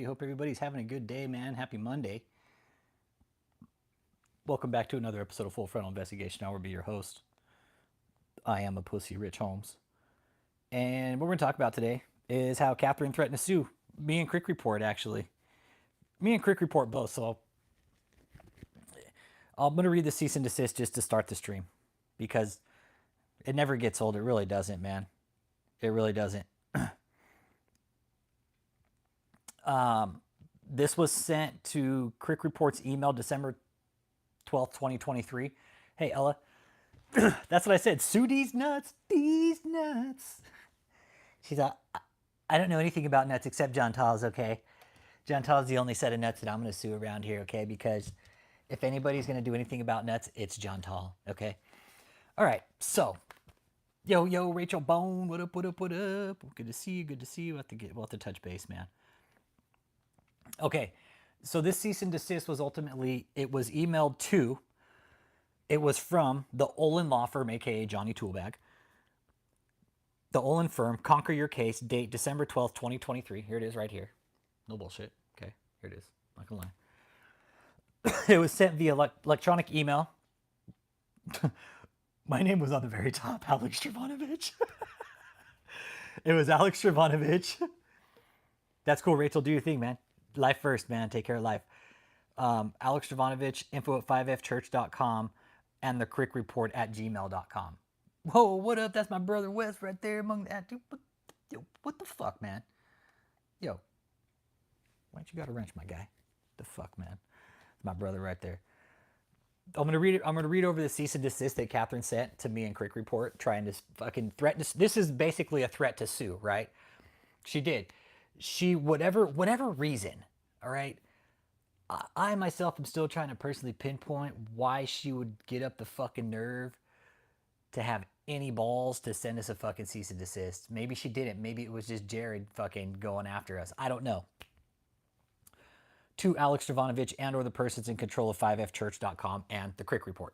Hope everybody's having a good day, man. Happy Monday. Welcome back to another episode of Full Frontal Investigation. I will be your host. I am a pussy, Rich Holmes. And what we're going to talk about today is how Kathryn threatened to sue me and Krick Report, actually. Me and Krick Report both, so I'm going to read the cease and desist just to start the stream because it never gets old. It really doesn't, man. It really doesn't. This was sent to Krick Report's email December 12th, 2023. Hey, Ella. That's what I said. Sue these nuts. These nuts. She's like, I don't know anything about nuts except John Tall's, okay? John Tall's the only set of nuts that I'm going to sue around here, okay? Because if anybody's going to do anything about nuts, it's John Tall, okay? All right, so. Yo, Rachel Bone. What up, what up, what up? Good to see you, good to see you. We'll have to touch base, man. Okay, so this cease and desist was ultimately, it was emailed to, it was from the Olin Law Firm, aka Johnny Toolbag. The Olin Firm, Conquer Your Case, date December 12th, 2023. Here it is right here. No bullshit. Okay, here it is. Not gonna lie. It was sent via electronic email. My name was on the very top, Alex Travanovich. It was Alex Travanovich. That's cool, Rachel. Do your thing, man. Life first, man. Take care of life. Alex Travanovich, info@5fchurch.com, and the Krick Report @gmail.com. Whoa, what up? That's my brother Wes right there among that. Dude, what the fuck, man? Yo, why don't you got a wrench, my guy? The fuck, man? My brother right there. I'm gonna read it. I'm gonna read over the cease and desist that Kathryn sent to me and Krick Report, trying to fucking threaten. This is basically a threat to sue, right? She did. She whatever reason. All right. I myself am still trying to personally pinpoint why she would get up the fucking nerve to have any balls to send us a fucking cease and desist. Maybe she didn't. Maybe it was just Jared fucking going after us. I don't know. To Alex Travanovich and or the persons in control of 5fchurch.com and the Krick Report.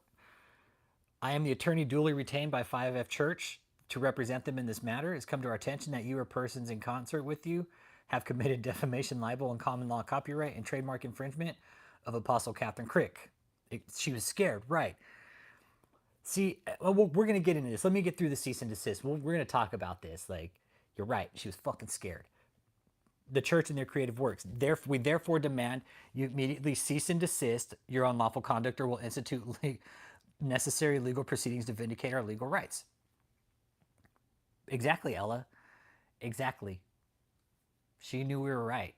I am the attorney duly retained by 5F Church to represent them in this matter. It's come to our attention that you or persons in concert with you have committed defamation, libel, and common law copyright and trademark infringement of Apostle Kathryn Krick. She was scared, right? See, we're going to get into this. Let me get through the cease and desist. We're going to talk about this. Like, you're right. She was fucking scared. The church and their creative works. We therefore demand you immediately cease and desist your unlawful conduct, or will institute necessary legal proceedings to vindicate our legal rights. Exactly, Ella. Exactly. She knew we were right.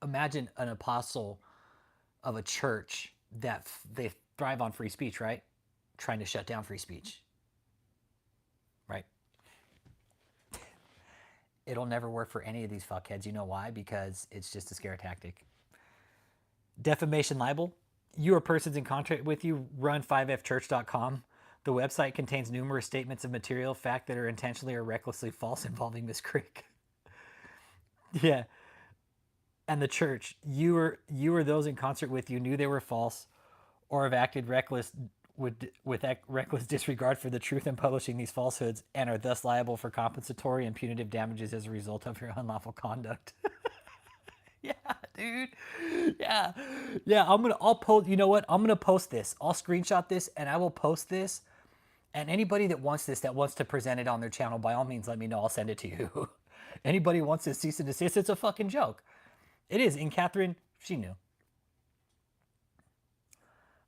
Imagine an apostle of a church that they thrive on free speech, right? Trying to shut down free speech, right? It'll never work for any of these fuckheads. You know why? Because it's just a scare tactic. Defamation, libel. You or persons in contract with you run 5fchurch.com. The website contains numerous statements of material fact that are intentionally or recklessly false involving Miss Krick. Yeah. And the church, you or those in concert with you knew they were false or have acted reckless with reckless disregard for the truth in publishing these falsehoods and are thus liable for compensatory and punitive damages as a result of your unlawful conduct. Yeah, dude. Yeah. Yeah, I'll post, you know what? I'm going to post this. I'll screenshot this and I will post this. And anybody that wants this, that wants to present it on their channel, by all means, let me know. I'll send it to you. Anybody who wants to cease and desist, it's a fucking joke. It is. And Kathryn, she knew.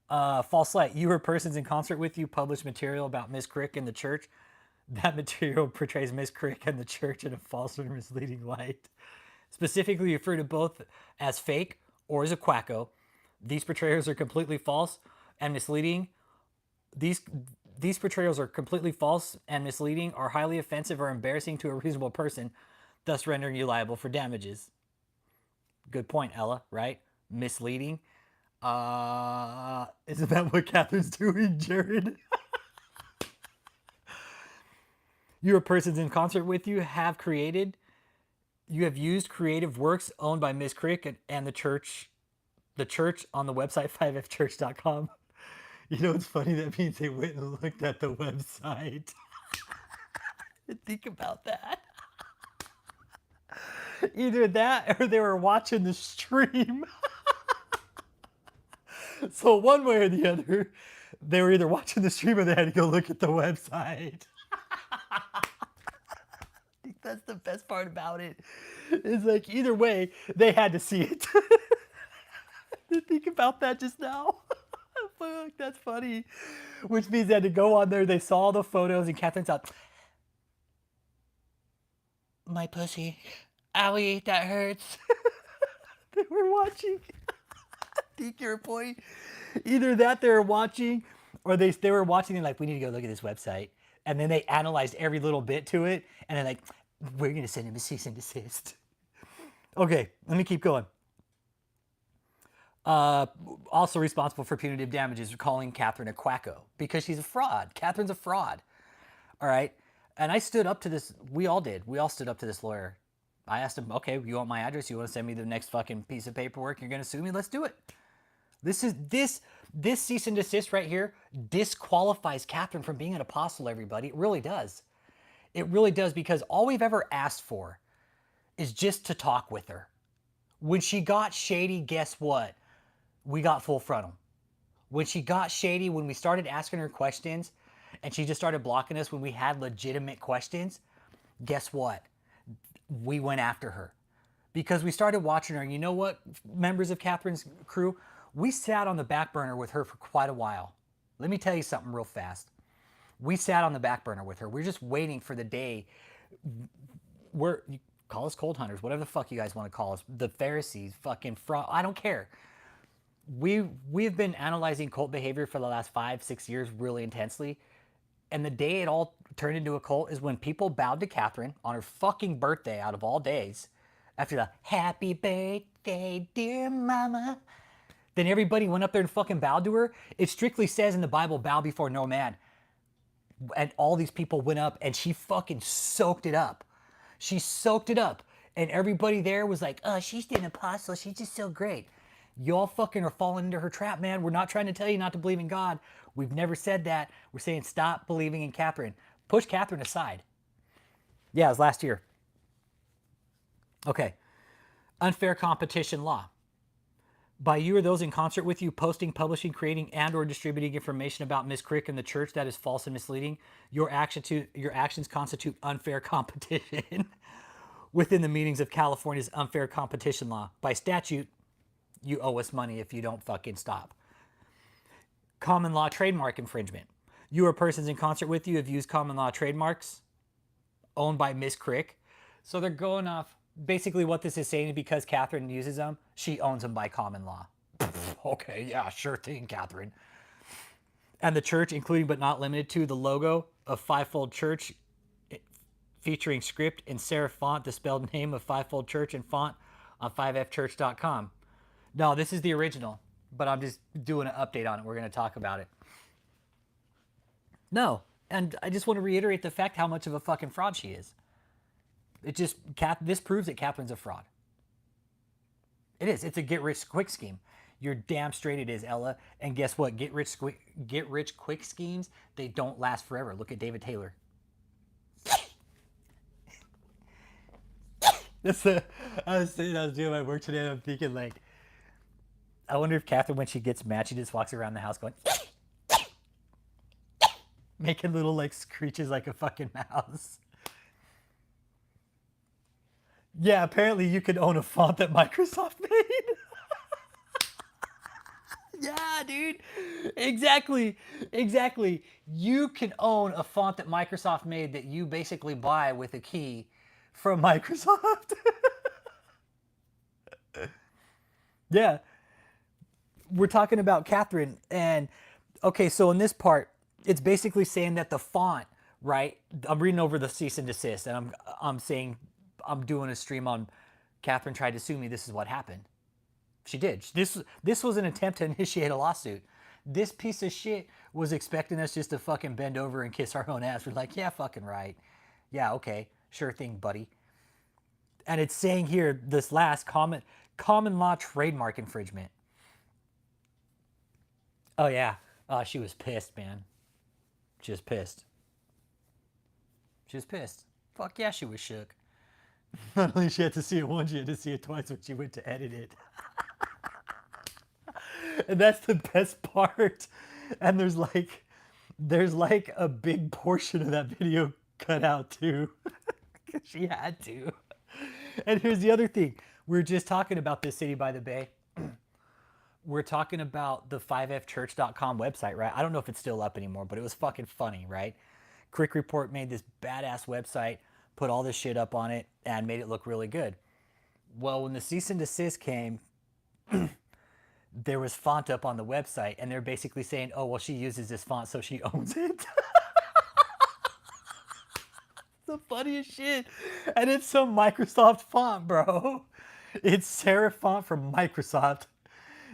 False light. You or persons in concert with you publish material about Miss Krick and the church. That material portrays Miss Krick and the church in a false or misleading light. Specifically refer to both as fake or as a quacko. These portrayals are completely false and misleading. These portrayals are completely false and misleading, are highly offensive or embarrassing to a reasonable person, thus rendering you liable for damages. Good point, Ella, right? Misleading. Isn't that what Kathryn's doing, Jared? You or persons in concert with you have used creative works owned by Ms. Krick and the church on the website 5fchurch.com. You know what's funny? That means they went and looked at the website. Think about that. Either that or they were watching the stream. So one way or the other, they were either watching the stream or they had to go look at the website. I think that's the best part about it. It's like either way, they had to see it. Think about that just now. Fuck, that's funny. Which means they had to go on there. They saw the photos, and Katherine's out. My pussy. Owie, that hurts. They were watching. Take your point. Either that they were watching, or they were watching and like, we need to go look at this website. And then they analyzed every little bit to it, and they're like, we're gonna send him a cease and desist. Okay, let me keep going. Also responsible for punitive damages for calling Kathryn a quacko because she's a fraud. Kathryn's a fraud. All right. And I stood up to this. We all did. We all stood up to this lawyer. I asked him, okay, you want my address? You want to send me the next fucking piece of paperwork? You're going to sue me? Let's do it. This cease and desist right here disqualifies Kathryn from being an apostle, everybody. It really does. It really does, because all we've ever asked for is just to talk with her. When she got shady, guess what? We got full frontal. When she got shady, when we started asking her questions and she just started blocking us when we had legitimate questions, guess what? We went after her because we started watching her. And you know what, members of Kathryn's crew? We sat on the back burner with her for quite a while. Let me tell you something real fast. We sat on the back burner with her. We're just waiting for the day. You call us cold hunters, whatever the fuck you guys want to call us. The Pharisees, fucking fraud. I don't care. We've been analyzing cult behavior for the last 5-6 years really intensely. And the day it all turned into a cult is when people bowed to Kathryn on her fucking birthday out of all days. After the happy birthday, dear mama. Then everybody went up there and fucking bowed to her. It strictly says in the Bible, bow before no man. And all these people went up and she fucking soaked it up. She soaked it up. And everybody there was like, oh, she's an apostle. She's just so great. Y'all fucking are falling into her trap, man. We're not trying to tell you not to believe in God. We've never said that. We're saying stop believing in Kathryn. Push Kathryn aside. Yeah, it was last year. Okay. Unfair competition law. By you or those in concert with you posting, publishing, creating, and or distributing information about Ms. Krick and the church that is false and misleading, your actions constitute unfair competition within the meanings of California's unfair competition law. By statute, you owe us money if you don't fucking stop. Common law trademark infringement. You or persons in concert with you have used common law trademarks owned by Ms. Krick. So they're going off. Basically what this is saying is because Kathryn uses them, she owns them by common law. Okay, yeah, sure thing, Kathryn. And the church, including but not limited to the logo of Fivefold Church featuring script in serif font, the spelled name of Fivefold Church and font on 5fchurch.com. No, this is the original, but I'm just doing an update on it. We're going to talk about it. No, and I just want to reiterate the fact how much of a fucking fraud she is. This proves that Kathryn's a fraud. It is. It's a get-rich-quick scheme. You're damn straight it is, Ella. And guess what? Get-rich-quick schemes, they don't last forever. Look at David Taylor. I was doing my work today and I'm thinking like, I wonder if Kathryn, when she gets mad, she just walks around the house going, making little like screeches like a fucking mouse. Yeah, apparently you could own a font that Microsoft made. Yeah, dude. Exactly. You can own a font that Microsoft made that you basically buy with a key from Microsoft. Yeah. We're talking about Kathryn, and okay, so in this part, it's basically saying that the font, right? I'm reading over the cease and desist, and I'm saying I'm doing a stream on Kathryn tried to sue me. This is what happened. She did. This was an attempt to initiate a lawsuit. This piece of shit was expecting us just to fucking bend over and kiss our own ass. We're like, yeah, fucking right. Yeah, okay, sure thing, buddy. And it's saying here, this last common law trademark infringement. Oh yeah. She was pissed, man. She was pissed. Fuck yeah, she was shook. Not only she had to see it once, she had to see it twice when she went to edit it. And that's the best part. And there's like a big portion of that video cut out too. She had to. And here's the other thing. We were just talking about this City by the Bay. We're talking about the 5fchurch.com website, right? I don't know if it's still up anymore, but it was fucking funny, right? Krick Report made this badass website, put all this shit up on it, and made it look really good. Well, when the cease and desist came, there was font up on the website, and they're basically saying, oh, well, she uses this font, so she owns it. The funniest shit. And it's some Microsoft font, bro. It's serif font from Microsoft.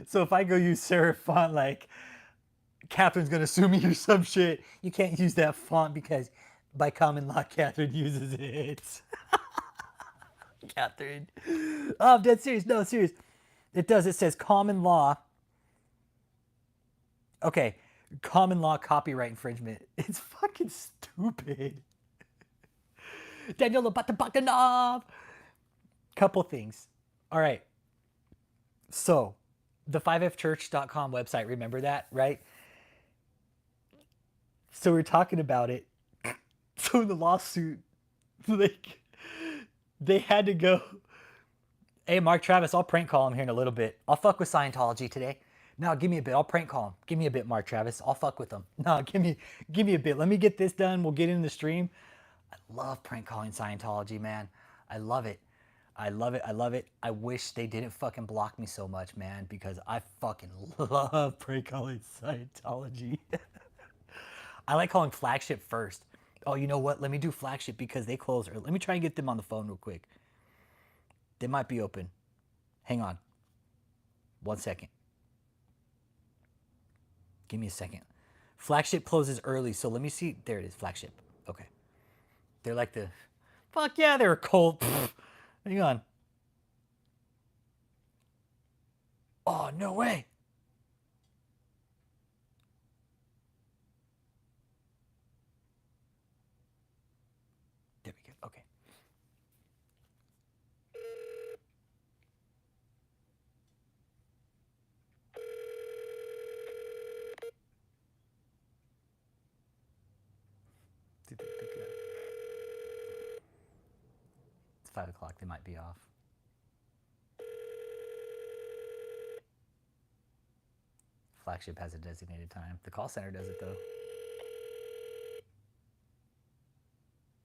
So if I go use serif font, like, Catherine's gonna sue me or some shit. You can't use that font because by common law, Katherine uses it. Katherine. Oh, I'm dead serious. No, serious. It does. It says common law. Okay. Common law copyright infringement. It's fucking stupid. Daniel Bakanov. Couple things. All right. So, the 5fchurch.com website, remember that, right? So we're talking about it. So in the lawsuit, like, they had to go, hey, Mark Travis, I'll prank call him here in a little bit. I'll fuck with Scientology today. No, give me a bit. I'll prank call him. Give me a bit, Mark Travis. I'll fuck with him. No, give me a bit. Let me get this done. We'll get in the stream. I love prank calling Scientology, man. I love it. I love it. I love it. I wish they didn't fucking block me so much, man, because I fucking love prank calling Scientology. I like calling Flagship first. Oh, you know what? Let me do Flagship because they close early. Let me try and get them on the phone real quick. They might be open. Hang on. 1 second. Give me a second. Flagship closes early, so let me see. There it is, Flagship. Okay. They're like the... Fuck yeah, they're a cult. Hang on. Oh, no way. There we go. Okay. Did they pick it up? It's 5 o'clock. They might be off. Flagship has a designated time. The call center does it, though.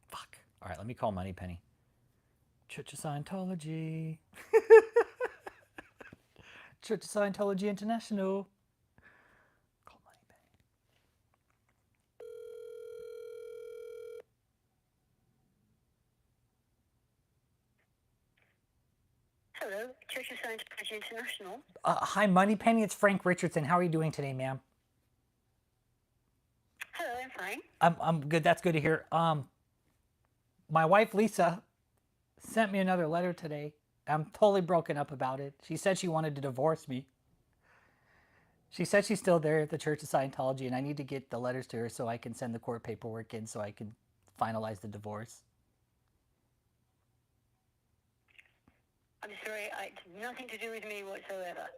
Fuck. All right, let me call Moneypenny. Church of Scientology. Church of Scientology International. Call Moneypenny. Hello, Church of Scientology International. Hi, Moneypenny. It's Frank Richardson. How are you doing today, ma'am? Hello, I'm fine. I'm good. That's good to hear. My wife Lisa sent me another letter today. I'm totally broken up about it. She said she wanted to divorce me. She said she's still there at the Church of Scientology, and I need to get the letters to her so I can send the court paperwork in so I can finalize the divorce. I'm sorry, it's nothing to do with me whatsoever.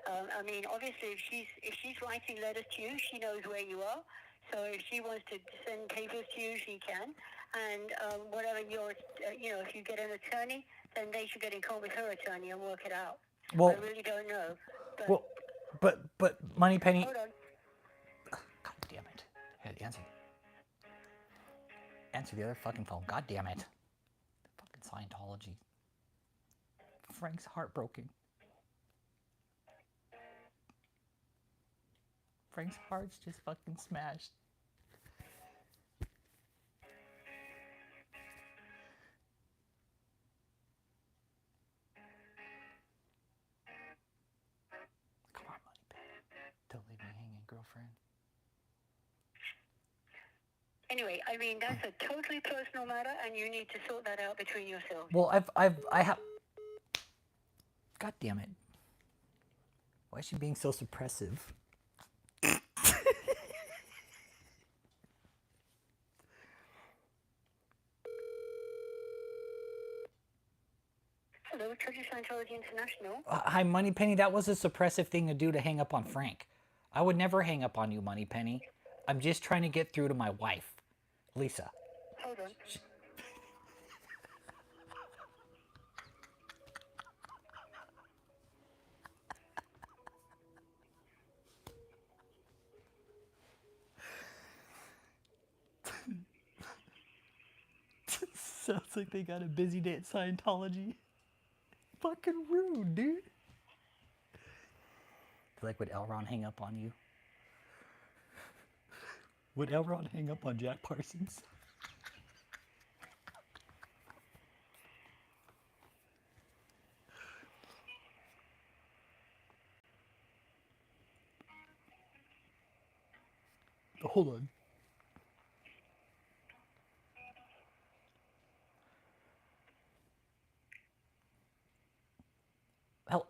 I mean, obviously, if she's writing letters to you, she knows where you are. So if she wants to send papers to you, she can. And whatever if you get an attorney, then they should get in contact with her attorney and work it out. Well, I really don't know. but Moneypenny. Hold on. God damn it! Hey, answer the other fucking phone. God damn it! Fucking Scientology. Frank's heartbroken. Frank's heart's just fucking smashed. Come on, Moneypenny. Don't leave me hanging, girlfriend. Anyway, I mean, that's a totally personal matter, and you need to sort that out between yourselves. Well, I have. God damn it! Why is she being so suppressive? Scientology International. Hi, Moneypenny. That was a suppressive thing to do to hang up on Frank. I would never hang up on you, Moneypenny. I'm just trying to get through to my wife, Lisa. Hold on. Sounds like they got a busy day at Scientology. Fucking rude, dude. Like, would Elron hang up on you? Would Elron hang up on Jack Parsons? Hold on.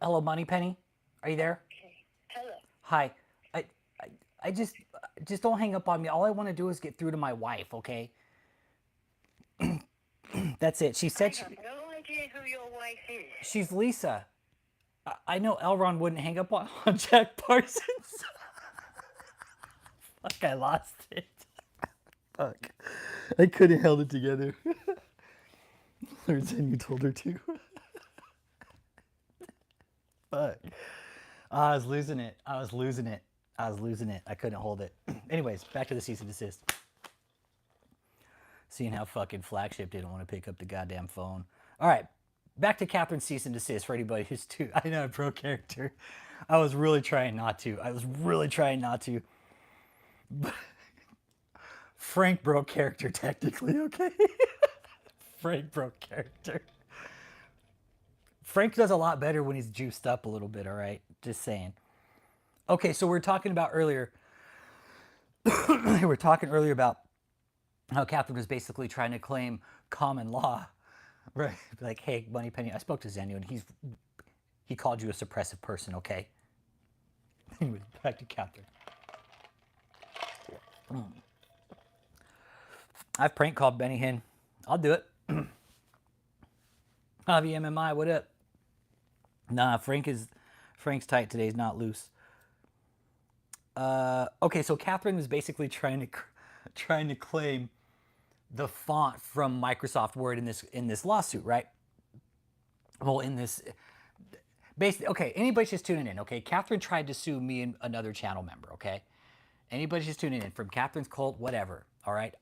Hello, Moneypenny. Are you there? Okay. Hello. Hi. I, I, I just don't hang up on me. All I want to do is get through to my wife. Okay. That's it. She said I she, have no idea who your wife is. she's Lisa. I know Elron wouldn't hang up on Jack Parsons. Fuck, I lost it. Fuck. I couldn't held it together. Or then you told her to. Fuck. I was losing it. I was losing it. I couldn't hold it. Anyways, back to the cease and desist. Seeing how fucking Flagship didn't want to pick up the goddamn phone. All right, back to Katherine's cease and desist for anybody who's too. I know, pro character. I was really trying not to. But Frank broke character technically, okay? Frank broke character. Frank does a lot better when he's juiced up a little bit, all right? Just saying. Okay, so we're talking about earlier. We're talking earlier about how Kathryn was basically trying to claim common law, right? Like, hey, Moneypenny, I spoke to Zenio, and he called you a suppressive person, okay? Anyway, back to Kathryn. I've prank called Benny Hinn. I'll do it. Javi MMI, what up? Nah, Frank's tight today. He's not loose. Okay, so Kathryn was basically trying to claim the font from Microsoft Word in this lawsuit, right? Well, in this, basically, okay, anybody's just tuning in, okay? Kathryn tried to sue me and another channel member, okay? Anybody's just tuning in, from Kathryn's cult, whatever, all right?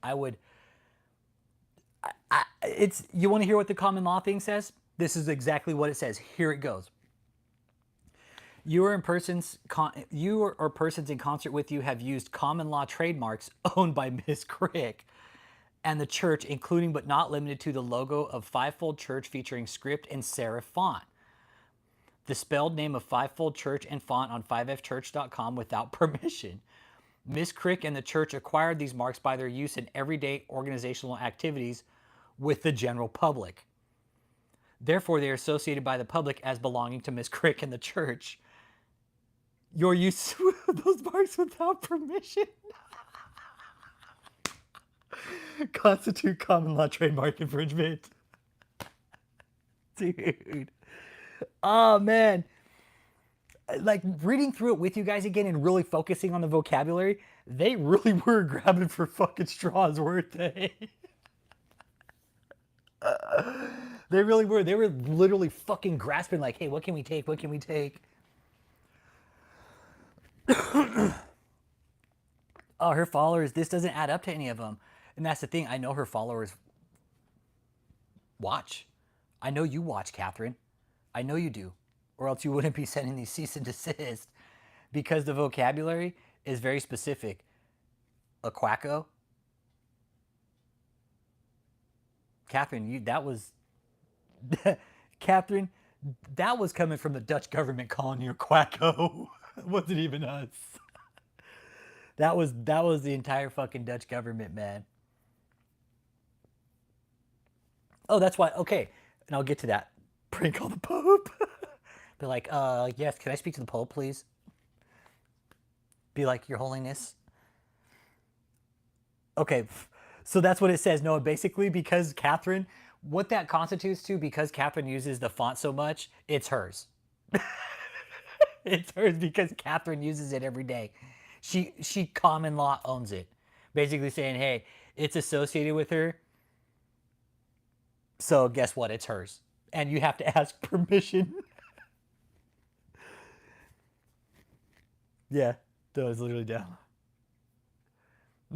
You want to hear what the common law thing says? This is exactly what it says. Here it goes. You or persons in concert with you have used common law trademarks owned by Ms. Krick and the church, including but not limited to the logo of Fivefold Church featuring script and serif font, the spelled name of Fivefold Church and font on 5fchurch.com without permission. Ms. Krick and the church acquired these marks by their use in everyday organizational activities with the general public. Therefore, they are associated by the public as belonging to Ms. Krick and the church. Your use of those marks without permission constitute common law trademark infringement. Dude. Oh, man. Like, reading through it with you guys again and really focusing on the vocabulary, they really were grabbing for fucking straws, weren't they? They really were. They were literally fucking grasping like, hey, what can we take? What can we take? Oh, her followers, this doesn't add up to any of them. And that's the thing. I know her followers watch. I know you watch, Kathryn. I know you do. Or else you wouldn't be sending these cease and desist. Because the vocabulary is very specific. A quacko. Kathryn, that was... Kathryn, that was coming from the Dutch government calling you a quacko. It wasn't even us. That was the entire fucking Dutch government, man. Oh, that's why. Okay, and I'll get to that. Prank call the Pope. Be like, yes, can I speak to the Pope, please? Be like, Your Holiness. Okay, so that's what it says. No, basically, because Kathryn what that constitutes to, because Kathryn uses the font so much, it's hers. It's hers because Kathryn uses it every day. She common law owns it. Basically saying, hey, it's associated with her. So guess what? It's hers. And you have to ask permission. Yeah, that was literally down.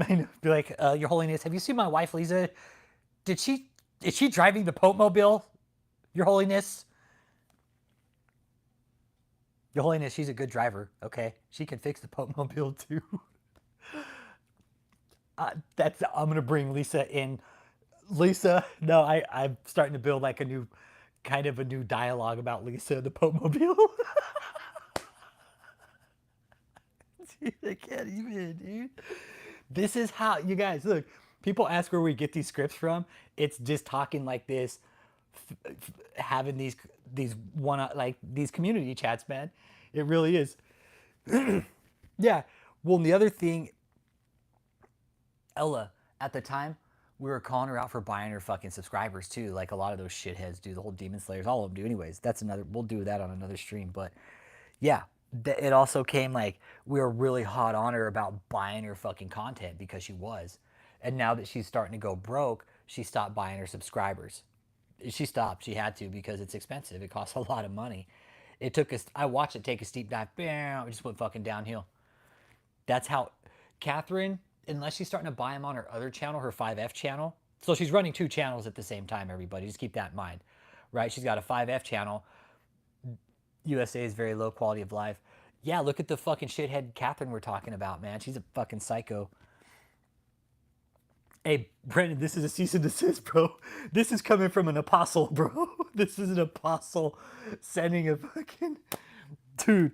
I know. Be like, Your Holiness, have you seen my wife, Lisa? Is she driving the Pope Mobile? Your Holiness? Your Holiness, she's a good driver, okay? She can fix the Pope Mobile too. I'm gonna bring Lisa in. Lisa, no, I'm starting to build like a new dialogue about Lisa the Pope Mobile. Dude, I can't even, dude. This is how you guys look. People ask where we get these scripts from. It's just talking like this, having these one like these community chats, man. It really is. Yeah. Well, and the other thing, Ella, at the time, we were calling her out for buying her fucking subscribers too. Like a lot of those shitheads do. The whole Demon Slayers, all of them do. Anyways, that's another. We'll do that on another stream. But yeah, it also came like we were really hot on her about buying her fucking content because she was, and now that she's starting to go broke, she stopped buying her subscribers. She stopped. She had to because it's expensive. It costs a lot of money. It took us. I watched it take a steep dive. Bam! It just went fucking downhill. That's how Kathryn, unless she's starting to buy them on her other channel, her 5F channel. So she's running two channels at the same time, everybody. Just keep that in mind, right? She's got a 5F channel. USA is very low quality of life. Yeah, look at the fucking shithead Kathryn we're talking about, man. She's a fucking psycho. Hey, Brendan, this is a cease and desist, bro. This is coming from an apostle, bro. This is an apostle sending a fucking... Dude,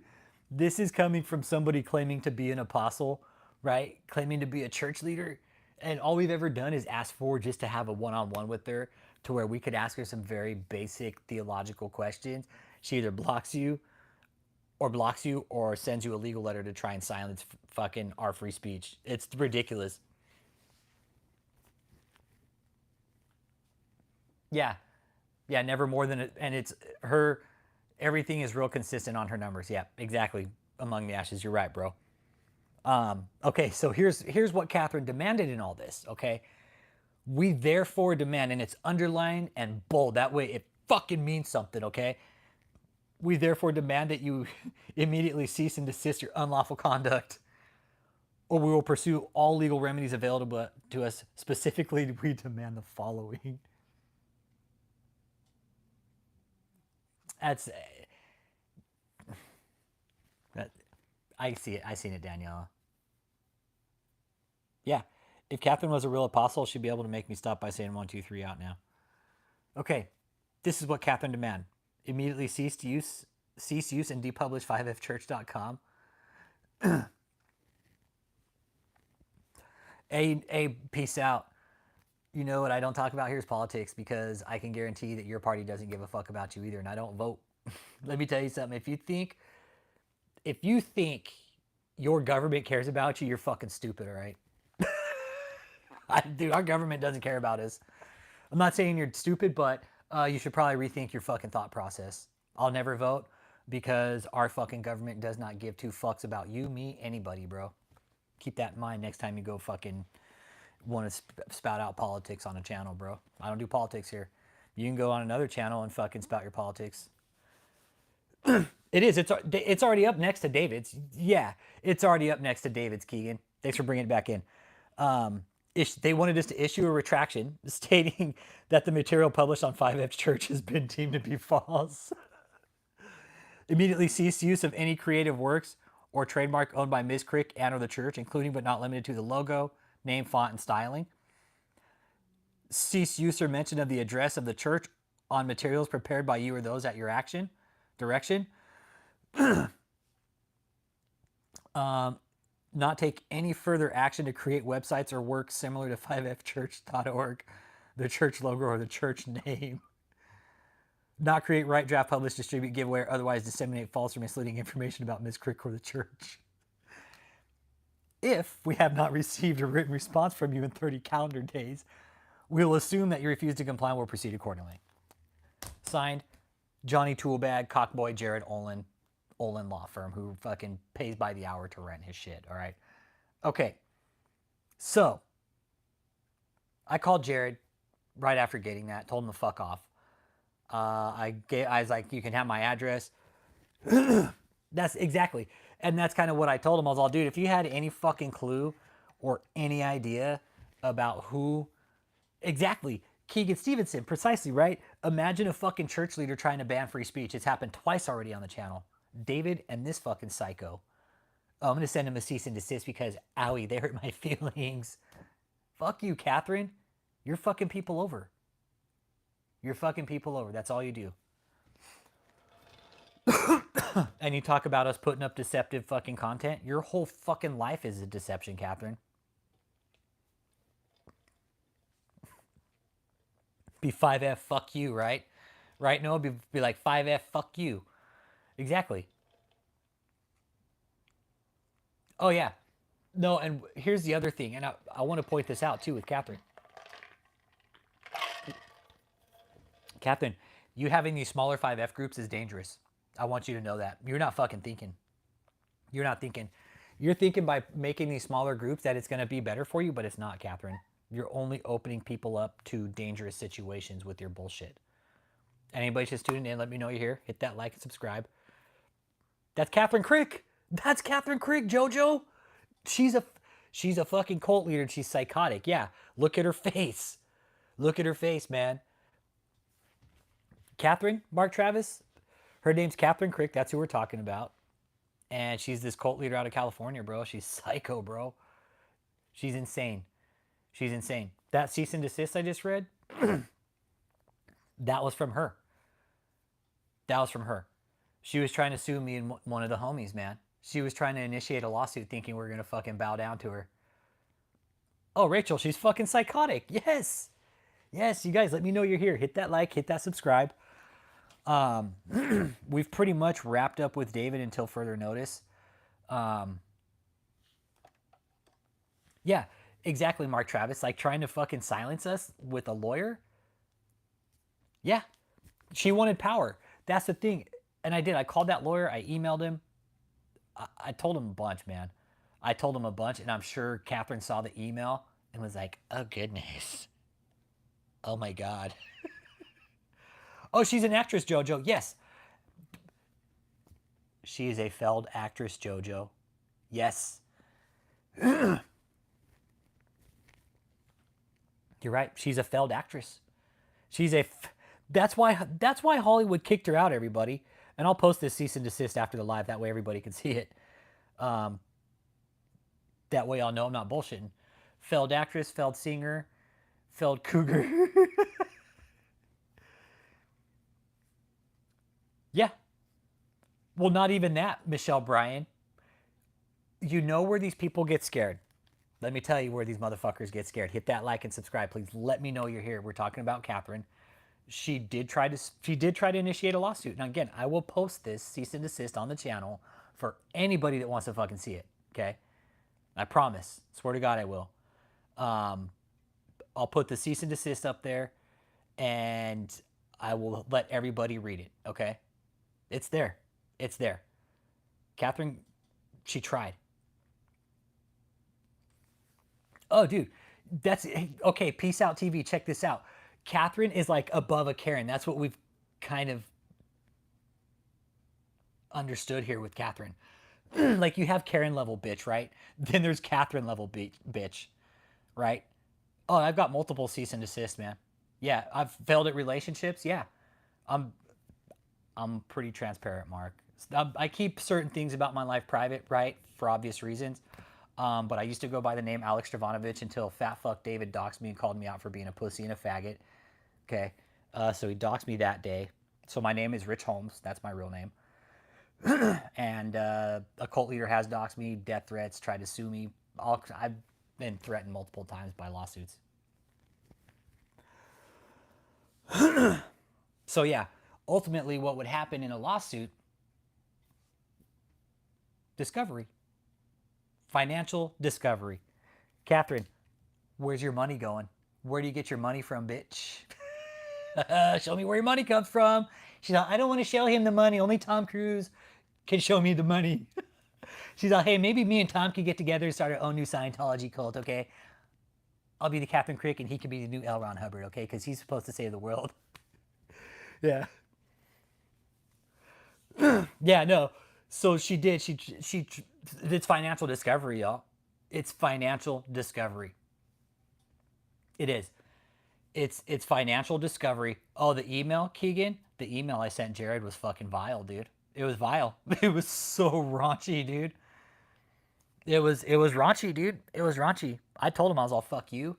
this is coming from somebody claiming to be an apostle, right? Claiming to be a church leader. And all we've ever done is ask for just to have a one-on-one with her to where we could ask her some very basic theological questions. She either blocks you or sends you a legal letter to try and silence fucking our free speech. It's ridiculous. Yeah. Yeah, never more than it. And it's her, everything is real consistent on her numbers. Yeah, exactly. Among the ashes. You're right, bro. Okay, so here's what Kathryn demanded in all this, okay? We therefore demand, and it's underlined and bold. That way it fucking means something, okay? We therefore demand that you immediately cease and desist your unlawful conduct, or we will pursue all legal remedies available to us. Specifically, we demand the following. That's I see it. I seen it, Daniela. Yeah. If Kathryn was a real apostle, she'd be able to make me stop by saying 1, 2, 3 out now. Okay. This is what Kathryn demand. Immediately cease use and depublish 5fchurch.com. Peace out. You know what I don't talk about here is politics, because I can guarantee that your party doesn't give a fuck about you either, and I don't vote. Let me tell you something. If you think your government cares about you, you're fucking stupid, all right? Dude, our government doesn't care about us. I'm not saying you're stupid, but you should probably rethink your fucking thought process. I'll never vote because our fucking government does not give two fucks about you, me, anybody, bro. Keep that in mind next time you go fucking want to spout out politics on a channel, bro. I don't do politics here. You can go on another channel and fucking spout your politics. It is. It's already up next to David's. Yeah, it's already up next to David's, Keegan. Thanks for bringing it back in. They wanted us to issue a retraction stating that the material published on 5F Church has been deemed to be false. Immediately cease use of any creative works or trademark owned by Ms. Krick and or the church, including but not limited to the logo, name, font, and styling. Cease use or mention of the address of the church on materials prepared by you or those at your direction. Not take any further action to create websites or works similar to 5fchurch.org, the church logo, or the church name. Not create, write, draft, publish, distribute, give away, or otherwise disseminate false or misleading information about Ms. Krick or the church. If we have not received a written response from you in 30 calendar days, We'll assume that you refuse to comply and we'll proceed accordingly. Signed, Johnny Toolbag, Cockboy Jared Olin Law Firm, who fucking pays by the hour to rent his shit, all right? Okay, so I called Jared right after getting that, told him to fuck off. I was like, you can have my address. That's exactly. And that's kind of what I told him. I was all, dude, if you had any fucking clue or any idea about who exactly Keegan Stevenson, precisely, right? Imagine a fucking church leader trying to ban free speech. It's happened twice already on the channel. David and this fucking psycho. Oh, I'm going to send him a cease and desist because, owie, they hurt my feelings. Fuck you, Kathryn. You're fucking people over. You're fucking people over. That's all you do. And you talk about us putting up deceptive fucking content. Your whole fucking life is a deception, Kathryn. Be 5F, fuck you, right? Right, Noah? Be like 5F, fuck you. Exactly. Oh, yeah. No, and here's the other thing, and I want to point this out, too, with Kathryn. Kathryn, you having these smaller 5F groups is dangerous. I want you to know that. You're not fucking thinking. You're not thinking. You're thinking by making these smaller groups that it's going to be better for you, but it's not, Kathryn. You're only opening people up to dangerous situations with your bullshit. Anybody just tuning in, let me know you're here. Hit that like and subscribe. That's Kathryn Krick. That's Kathryn Krick, JoJo. She's a fucking cult leader and she's psychotic. Yeah, look at her face. Look at her face, man. Kathryn, Mark Travis, her name's Kathryn Krick. That's who we're talking about. And she's this cult leader out of California, bro. She's psycho, bro. She's insane. She's insane. That cease and desist I just read, that was from her. That was from her. She was trying to sue me and one of the homies, man. She was trying to initiate a lawsuit thinking we were going to fucking bow down to her. Oh, Rachel, she's fucking psychotic. Yes. Yes, you guys, let me know you're here. Hit that like, hit that subscribe. We've pretty much wrapped up with David until further notice. Yeah, exactly, Mark Travis. Like trying to fucking silence us with a lawyer. Yeah, she wanted power. That's the thing. And I did. I called that lawyer. I emailed him. I told him a bunch, man. I told him a bunch, and I'm sure Kathryn saw the email and was like, oh, goodness. Oh, my God. Oh, she's an actress, JoJo. Yes. She is a failed actress, JoJo. Yes. You're right. She's a failed actress. That's why Hollywood kicked her out, everybody. And I'll post this cease and desist after the live. That way everybody can see it. That way I'll know I'm not bullshitting. Failed actress, failed singer, failed cougar. Yeah. Well, not even that, Michelle Bryan. You know where these people get scared. Let me tell you where these motherfuckers get scared. Hit that like and subscribe, please. Let me know you're here. We're talking about Kathryn. She did try to initiate a lawsuit. Now again, I will post this cease and desist on the channel for anybody that wants to fucking see it. Okay, I promise. Swear to God, I will. I'll put the cease and desist up there, and I will let everybody read it. Okay, it's there. It's there. Kathryn, she tried. Oh, dude, that's okay. Peace out, TV. Check this out. Kathryn is like above a Karen. That's what we've kind of understood here with Kathryn. Like you have Karen level bitch, right? Then there's Kathryn level bitch, right? Oh, I've got multiple cease and desist, man. Yeah, I've failed at relationships. Yeah, I'm pretty transparent, Mark. I keep certain things about my life private, right, for obvious reasons. But I used to go by the name Alex Stavanovich until fat fuck David doxed me and called me out for being a pussy and a faggot. Okay, so he doxed me that day. So my name is Rich Holmes. That's my real name. And a cult leader has doxed me, death threats, tried to sue me. I've been threatened multiple times by lawsuits. So yeah, ultimately what would happen in a lawsuit, discovery. Financial discovery. Kathryn, where's your money going? Where do you get your money from, bitch? Show me where your money comes from. She's like, I don't want to show him the money. Only Tom Cruise can show me the money. She's like, hey, maybe me and Tom can get together and start our own new Scientology cult, okay? I'll be the Kathryn Krick and he can be the new L. Ron Hubbard, okay? Because he's supposed to save the world. Yeah. Yeah, no. So she did. It's financial discovery, y'all. It's financial discovery. It is. It's financial discovery. Oh, the email, Keegan? The email I sent Jared was fucking vile, dude. It was vile. It was so raunchy, dude. It was raunchy, dude. It was raunchy. I told him I was all fuck you.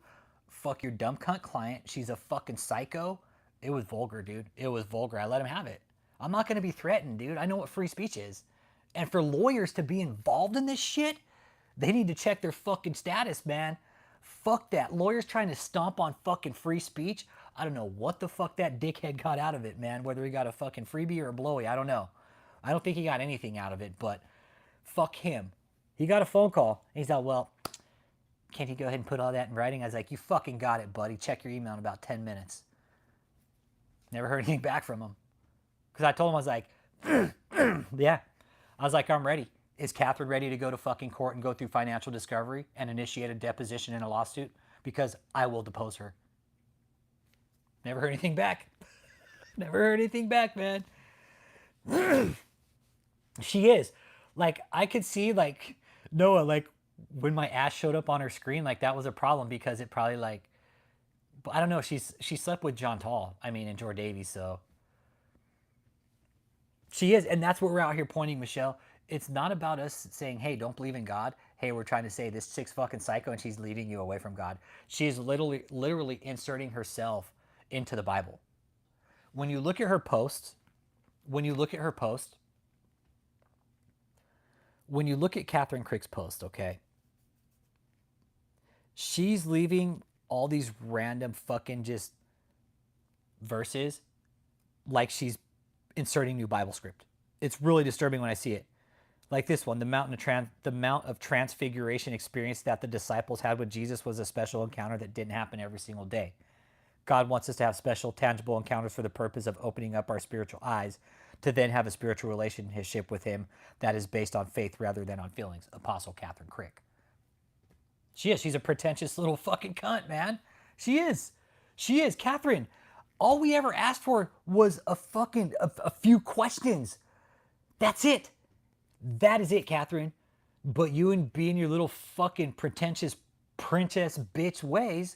Fuck your dumb cunt client. She's a fucking psycho. It was vulgar, dude. It was vulgar. I let him have it. I'm not gonna be threatened, dude. I know what free speech is. And for lawyers to be involved in this shit, they need to check their fucking status, man. Fuck that. Lawyers trying to stomp on fucking free speech. I don't know what the fuck that dickhead got out of it, man. Whether he got a fucking freebie or a blowy, I don't know. I don't think he got anything out of it, but fuck him. He got a phone call. And he's like, well, can't you go ahead and put all that in writing? I was like, you fucking got it, buddy. Check your email in about 10 minutes. Never heard anything back from him. Because I told him, I was like, yeah. I was like, I'm ready. Is Kathryn ready to go to fucking court and go through financial discovery and initiate a deposition in a lawsuit? Because I will depose her. Never heard anything back. Never heard anything back, man. She is. Like, I could see, like, Noah, like, when my ass showed up on her screen, like, that was a problem because it probably, like, I don't know, she slept with John Tall, and Jor Davies, so. She is, and that's what we're out here pointing, Michelle. It's not about us saying, hey, don't believe in God. Hey, we're trying to say this chick's fucking psycho and she's leading you away from God. She's literally inserting herself into the Bible. When you look at her posts, when you look at Kathryn Krick's post, okay, she's leaving all these random fucking just verses like she's inserting new Bible script. It's really disturbing when I see it. Like this one, the Mount of Transfiguration experience that the disciples had with Jesus was a special encounter that didn't happen every single day. God wants us to have special, tangible encounters for the purpose of opening up our spiritual eyes to then have a spiritual relationship with him that is based on faith rather than on feelings. Apostle Kathryn Krick. She is. She's a pretentious little fucking cunt, man. She is. She is. Kathryn, all we ever asked for was a few questions. That's it. That is it, Kathryn. But you and being your little fucking pretentious princess bitch ways,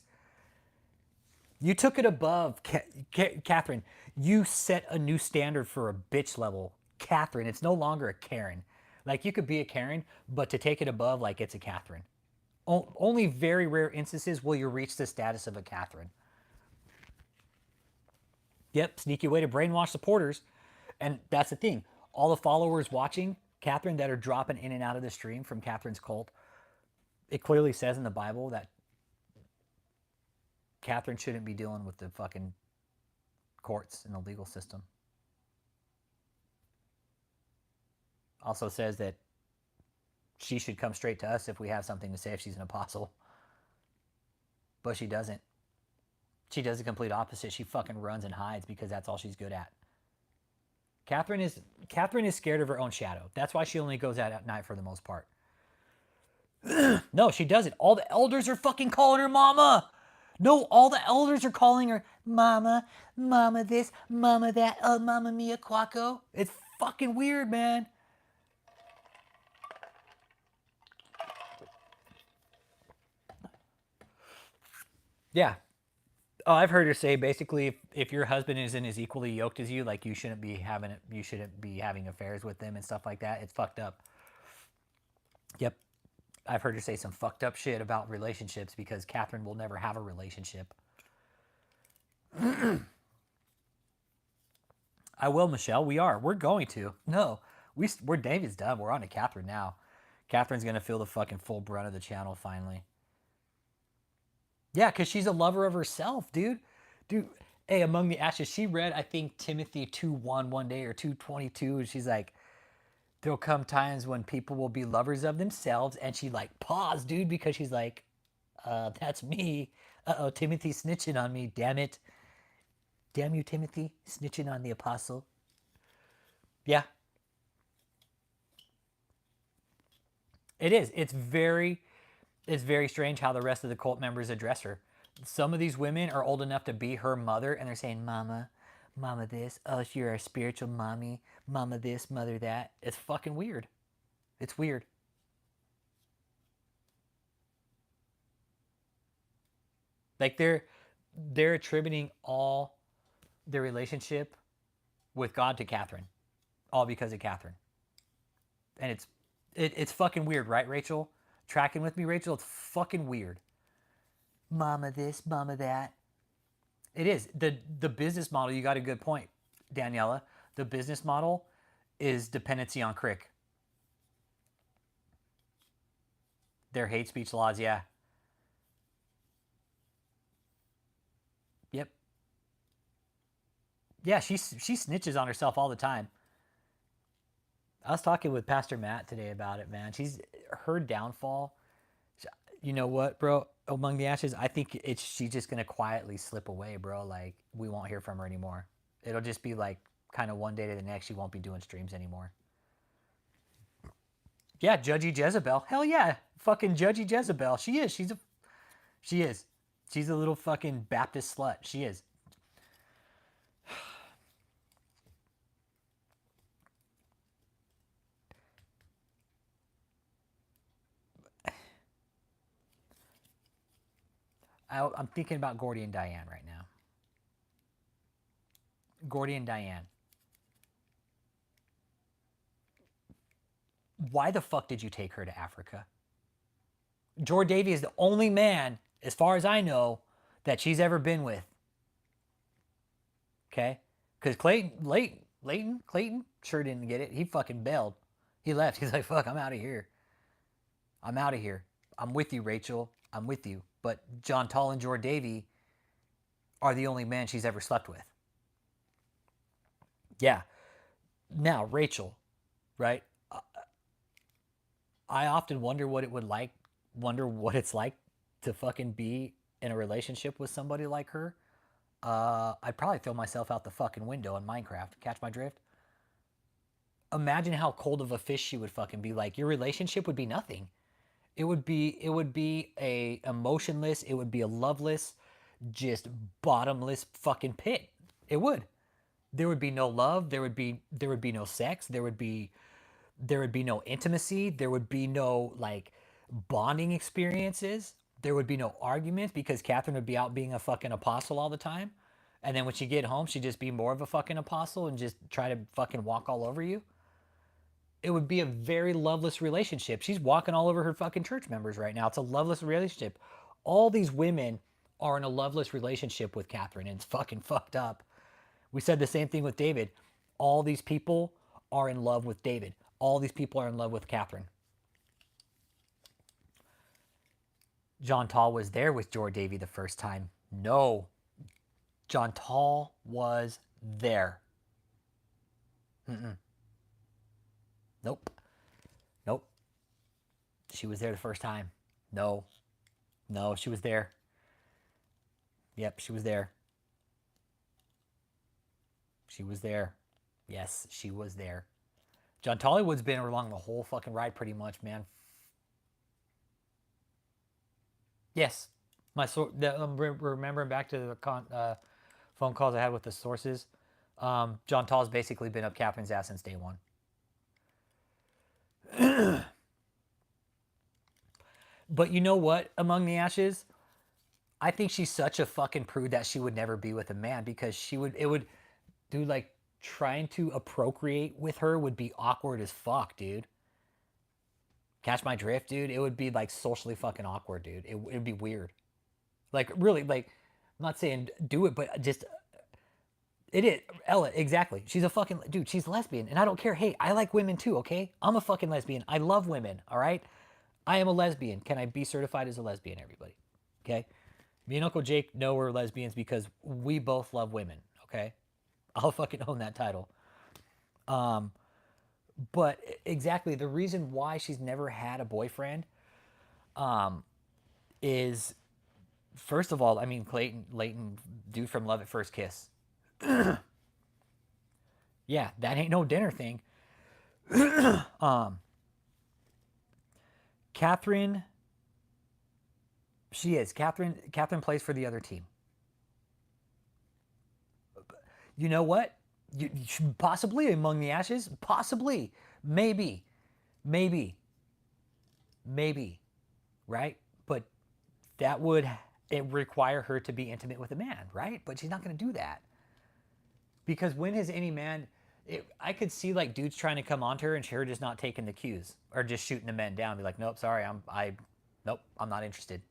you took it above. Kathryn, you set a new standard for a bitch level. Kathryn, it's no longer a Karen. Like, you could be a Karen, but to take it above, like, it's a Kathryn. Only very rare instances will you reach the status of a Kathryn. Yep, sneaky way to brainwash supporters. And that's the thing. All the followers watching Kathryn that are dropping in and out of the stream from Kathryn's cult, it clearly says in the Bible that Kathryn shouldn't be dealing with the fucking courts and the legal system. Also says that she should come straight to us if we have something to say if she's an apostle. But she doesn't. She does the complete opposite. She fucking runs and hides because that's all she's good at. Kathryn is scared of her own shadow. That's why she only goes out at night for the most part. No, she doesn't. All the elders are fucking calling her mama. No, all the elders are calling her mama, mama this, mama that, mama mia quaco. It's fucking weird, man. Yeah. Oh, I've heard her say basically if your husband isn't as equally yoked as you, like you shouldn't be having affairs with them and stuff like that. It's fucked up. Yep. I've heard her say some fucked up shit about relationships because Kathryn will never have a relationship. I will, Michelle. We're going to. No, we're David's done. We're on to Kathryn now. Kathryn's going to feel the fucking full brunt of the channel finally. Yeah, because she's a lover of herself, dude. Dude, hey, Among the Ashes, she read, I think, Timothy 2:1 one day or 2:22, and she's like, there'll come times when people will be lovers of themselves, and she, like, paused, dude, because she's like, that's me. Uh-oh, Timothy snitching on me, damn it. Damn you, Timothy, snitching on the apostle. Yeah, it is. It's very strange how the rest of the cult members address her. Some of these women are old enough to be her mother, and they're saying, "Mama, Mama this. Oh, you're our spiritual mommy. Mama this, mother that." It's fucking weird. It's weird. Like they're attributing all their relationship with God to Katherine, all because of Katherine, and it's fucking weird, right, Rachel? Tracking with me, Rachel? It's fucking weird. Mama this, mama that. It is. The business model, you got a good point, Daniela. The business model is dependency on Krick. Their hate speech laws, yeah. Yep. Yeah, she snitches on herself all the time. I was talking with Pastor Matt today about it, man. She's her downfall. You know what, bro? Among the ashes, I think she's just gonna quietly slip away, bro. Like we won't hear from her anymore. It'll just be like kind of one day to the next. She won't be doing streams anymore. Yeah, Judgy Jezebel. Hell yeah, fucking Judgy Jezebel. She is. She is. She's a little fucking Baptist slut. She is. I'm thinking about Gordy and Diane right now. Gordy and Diane. Why the fuck did you take her to Africa? George Davy is the only man, as far as I know, that she's ever been with. Okay? Because Clayton sure didn't get it. He fucking bailed. He left. He's like, fuck, I'm out of here. I'm out of here. I'm with you, Rachel. I'm with you. But John Tall and George Davy are the only men she's ever slept with. Yeah. Now, Rachel, right? I often wonder what it's like to fucking be in a relationship with somebody like her. I'd probably throw myself out the fucking window in Minecraft. Catch my drift? Imagine how cold of a fish she would fucking be. Like your relationship would be nothing. It would be a emotionless, it would be a loveless, just bottomless fucking pit. It would. There would be no love, there would be no sex, there would be no intimacy, there would be no like bonding experiences, there would be no arguments because Katherine would be out being a fucking apostle all the time. And then when she get home, she'd just be more of a fucking apostle and just try to fucking walk all over you. It would be a very loveless relationship. She's walking all over her fucking church members right now. It's a loveless relationship. All these women are in a loveless relationship with Katherine, and it's fucking fucked up. We said the same thing with David. All these people are in love with David. All these people are in love with Katherine. John Tall was there with George Davy the first time. No. John Tall was there. Mm-mm. Nope. Nope. She was there the first time. No. No, she was there. Yep, she was there. She was there. Yes, she was there. John Tollywood's been along the whole fucking ride pretty much, man. Yes. Remembering back to the phone calls I had with the sources, John Tall's basically been up Catherine's ass since day one. But you know what? Among the Ashes, I think she's such a fucking prude that she would never be with a man because it would, dude, like trying to procreate with her would be awkward as fuck, dude. Catch my drift, dude? It would be like socially fucking awkward, dude. It would be weird. Like, really, like, I'm not saying do it, but just, it is. Ella, exactly. She's a fucking, dude, she's a lesbian. And I don't care. Hey, I like women too, okay? I'm a fucking lesbian. I love women, all right? I am a lesbian. Can I be certified as a lesbian, everybody? Okay? Me and Uncle Jake know we're lesbians because we both love women, okay? I'll fucking own that title. But exactly the reason why she's never had a boyfriend is First of all, I mean, Leighton, dude from Love at First Kiss. Yeah, that ain't no dinner thing. Kathryn, she is. Kathryn plays for the other team. You know what? Possibly among the ashes, possibly, maybe, maybe, maybe, right? But that would it require her to be intimate with a man, right? But she's not going to do that because when has any man? I could see like dudes trying to come onto her and her just not taking the cues or just shooting the men down. Be like, nope, sorry, nope, I'm not interested.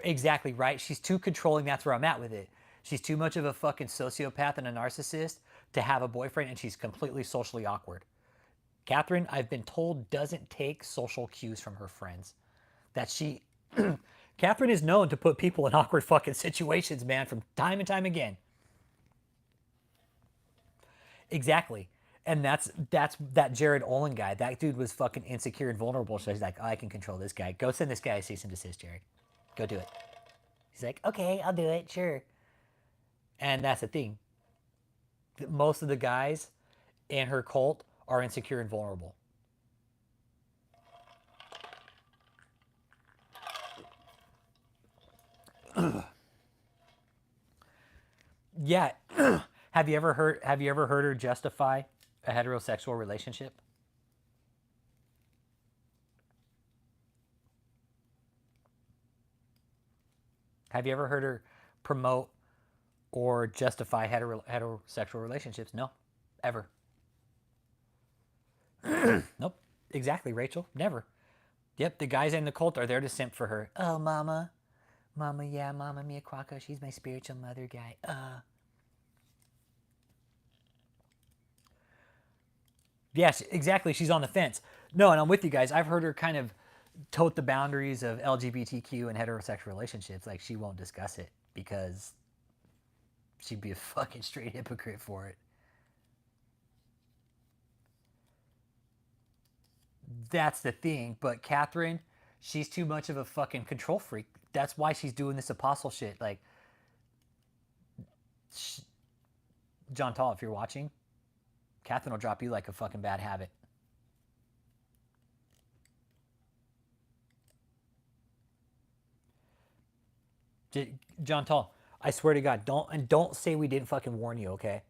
Exactly right. She's too controlling. That's where I'm at with it. She's too much of a fucking sociopath and a narcissist to have a boyfriend, and she's completely socially awkward. Kathryn, I've been told, doesn't take social cues from her friends. That she, Kathryn is known to put people in awkward fucking situations, man, from time and time again. Exactly. And that's that Jared Olin guy. That dude was fucking insecure and vulnerable. So he's like, oh, I can control this guy. Go send this guy a cease and desist, Jared. Go do it. He's like, okay, I'll do it, sure. And that's the thing. Most of the guys in her cult are insecure and vulnerable. Yeah. Have you ever heard her justify a heterosexual relationship? Have you ever heard her promote or justify heterosexual relationships? No. Ever. Nope. Exactly, Rachel. Never. Yep, the guys in the cult are there to simp for her. Oh, mama. Mama, yeah, Mama Mia Quacko. She's my spiritual mother guy. Yes, exactly. She's on the fence. No, and I'm with you guys. I've heard her kind of tote the boundaries of LGBTQ and heterosexual relationships. Like, she won't discuss it because she'd be a fucking straight hypocrite for it. That's the thing. But Kathryn, she's too much of a fucking control freak. That's why she's doing this apostle shit. Like, John Tall, if you're watching, Kathryn will drop you like a fucking bad habit. John Tall, I swear to God, don't say we didn't fucking warn you, okay?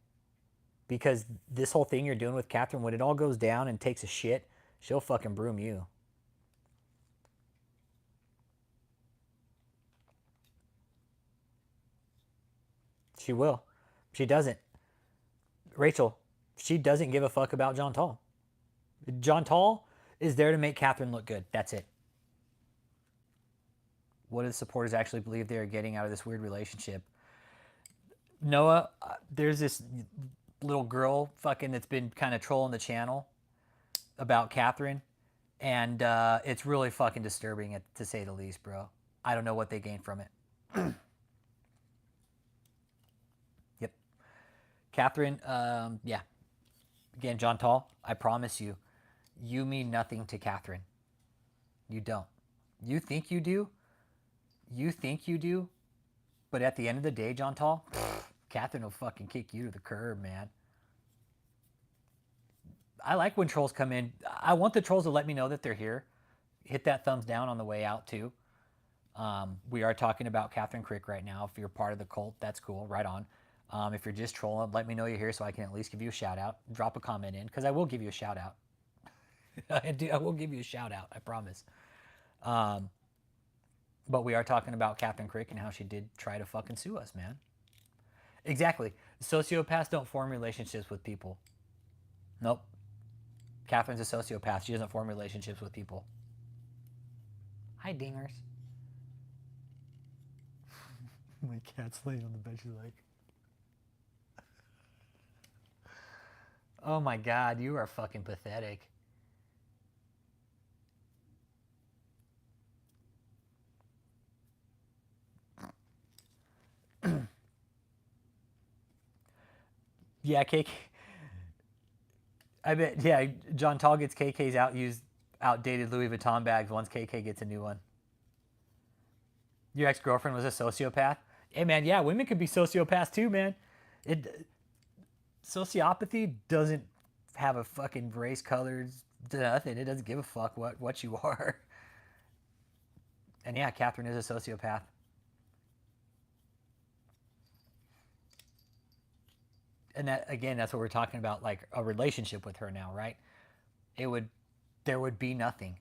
Because this whole thing you're doing with Kathryn, when it all goes down and takes a shit, she'll fucking broom you. She will. She doesn't. Rachel, she doesn't give a fuck about John Tall. John Tall is there to make Kathryn look good. That's it. What do the supporters actually believe they're getting out of this weird relationship? Noah, there's this little girl fucking that's been kind of trolling the channel about Kathryn, and it's really fucking disturbing, to say the least, bro. I don't know what they gained from it. Yep. Kathryn, yeah. Again, John Tall, I promise you, you mean nothing to Kathryn. You don't. You think you do. You think you do. But at the end of the day, John Tall, Kathryn will fucking kick you to the curb, man. I like when trolls come in. I want the trolls to let me know that they're here. Hit that thumbs down on the way out, too. We are talking about Kathryn Krick right now. If you're part of the cult, that's cool. Right on. If you're just trolling, let me know you're here so I can at least give you a shout out. Drop a comment in because I will give you a shout out. I will give you a shout out. I promise. But we are talking about Kathryn Krick and how she did try to fucking sue us, man. Exactly. Sociopaths don't form relationships with people. Nope. Kathryn's a sociopath. She doesn't form relationships with people. Hi, dingers. My cat's laying on the bed. She's like, oh my God, you are fucking pathetic. Yeah, KK. I bet, yeah, John Tall gets KK's outdated Louis Vuitton bags once KK gets a new one. Your ex-girlfriend was a sociopath? Hey, man, yeah, women could be sociopaths too, man. It Sociopathy doesn't have a fucking race, colors, nothing. It doesn't give a fuck what you are. And yeah, Kathryn is a sociopath. And that, again, that's what we're talking about, like a relationship with her now, right? It would, there would be nothing.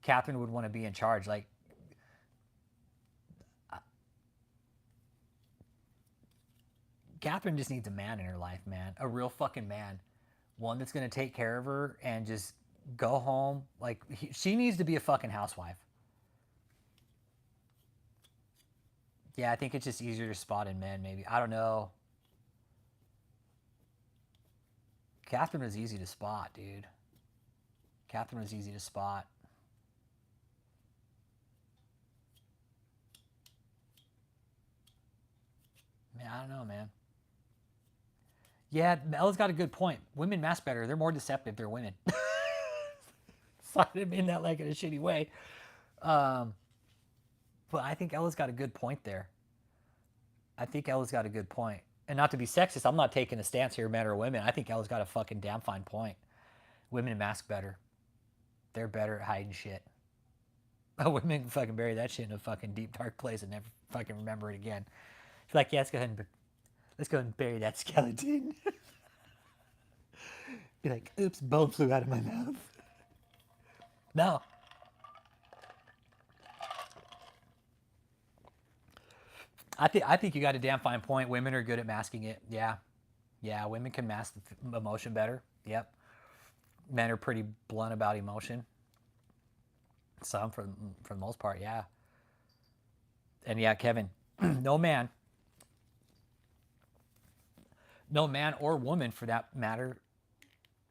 Kathryn would want to be in charge. Like, Kathryn just needs a man in her life, man. A real fucking man. One that's going to take care of her and just go home. Like, she needs to be a fucking housewife. Yeah, I think it's just easier to spot in men, maybe. I don't know. Kathryn was easy to spot, dude. Kathryn was easy to spot. Man, I don't know, man. Yeah, Ella's got a good point. Women mask better. They're more deceptive. They're women. Sorry, I didn't mean that like in a shitty way. Um, but I think Ella's got a good point there. I think Ella's got a good point. And not to be sexist, I'm not taking a stance here, men or women. I think Ella's got a fucking damn fine point. Women mask better. They're better at hiding shit. Women can fucking bury that shit in a fucking deep, dark place and never fucking remember it again. She's like, yeah, let's go ahead and bury that skeleton. Be like, oops, bone flew out of my mouth. No. I think you got a damn fine point. Women are good at masking it. Yeah. Yeah, women can mask emotion better. Yep. Men are pretty blunt about emotion. Some, for the most part, yeah. And yeah, Kevin, no man or woman for that matter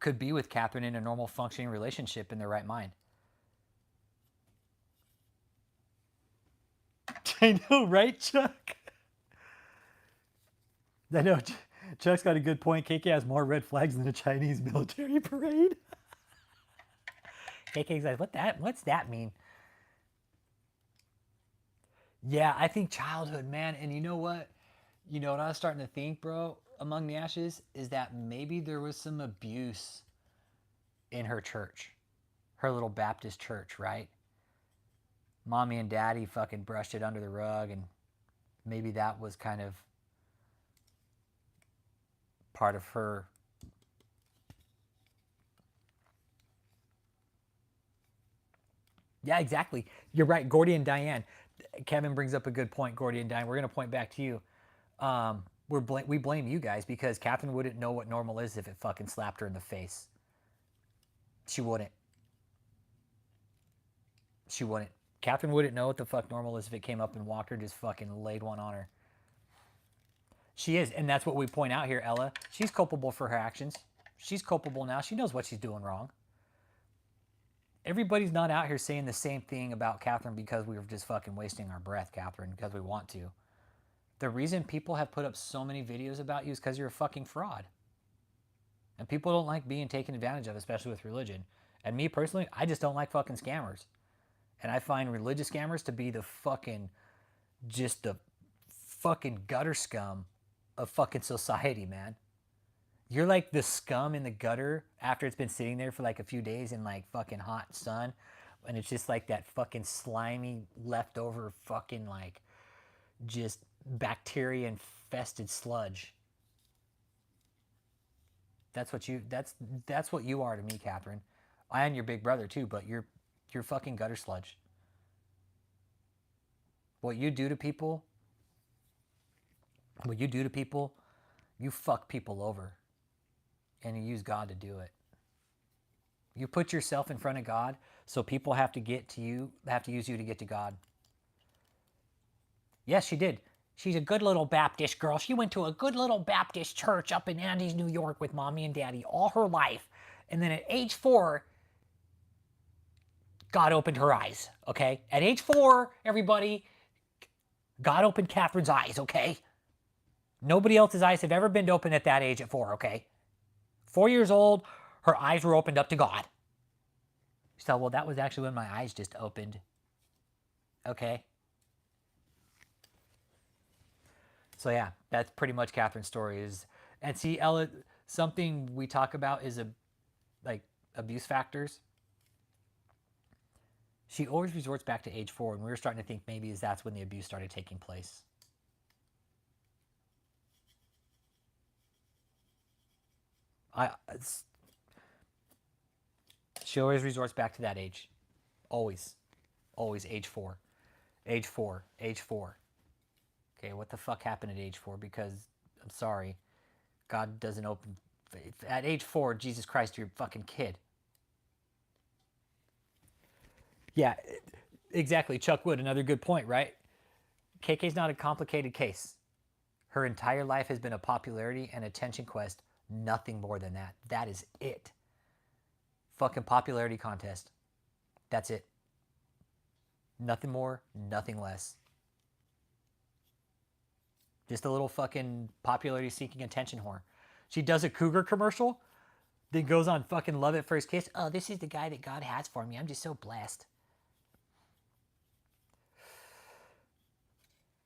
could be with Kathryn in a normal functioning relationship in their right mind. I know, right, Chuck? I know. Chuck's got a good point. KK has more red flags than a Chinese military parade. KK's like, what's that mean? Yeah, I think childhood, man. And you know what? You know what I was starting to think, bro, among the ashes, is that maybe there was some abuse in her church, her little Baptist church, right? Mommy and daddy fucking brushed it under the rug, and maybe that was kind of part of her. Yeah, exactly. You're right, Gordy and Diane. Kevin brings up a good point, Gordy and Diane. We're going to point back to you. We blame you guys because Kathryn wouldn't know what normal is if it fucking slapped her in the face. She wouldn't. She wouldn't. Kathryn wouldn't know what the fuck normal is if it came up and walked her, just fucking laid one on her. She is, and that's what we point out here, Ella. She's culpable for her actions. She's culpable now. She knows what she's doing wrong. Everybody's not out here saying the same thing about Kathryn because we were just fucking wasting our breath, Kathryn, because we want to. The reason people have put up so many videos about you is because you're a fucking fraud. And people don't like being taken advantage of, especially with religion. And me personally, I just don't like fucking scammers. And I find religious scammers to be the fucking, just the fucking gutter scum of fucking society, man. You're like the scum in the gutter after it's been sitting there for like a few days in like fucking hot sun. And it's just like that fucking slimy leftover fucking like just bacteria infested sludge. That's what you are to me, Kathryn. I am your big brother too, but you're fucking gutter sludge. What you do to people, you fuck people over. And you use God to do it. You put yourself in front of God, so people have to get to you, have to use you to get to God. Yes, she did. She's a good little Baptist girl. She went to a good little Baptist church up in Andes, New York with mommy and daddy all her life. And then at age 4, God opened her eyes, okay? At age 4, everybody, God opened Kathryn's eyes, okay? Nobody else's eyes have ever been opened at that age at 4, okay? 4 years old, her eyes were opened up to God. She thought, well, that was actually when my eyes just opened. Okay. So yeah, that's pretty much Katherine's story. Is and see, Ella, something we talk about is like abuse factors. She always resorts back to age 4, and we were starting to think maybe that's when the abuse started taking place. She always resorts back to that age, always, always age 4, age 4, age 4. Okay, what the fuck happened at age 4? Because I'm sorry, God doesn't open at age 4. Jesus Christ, you're a fucking kid. Yeah, exactly. Chuck Wood, another good point, right? KK's not a complicated case. Her entire life has been a popularity and attention quest, nothing more than that. That is it. Fucking popularity contest. That's it. Nothing more, nothing less. Just a little fucking popularity seeking attention whore. She does a cougar commercial, then goes on fucking Love at First Kiss. Oh, this is the guy that God has for me. I'm just so blessed.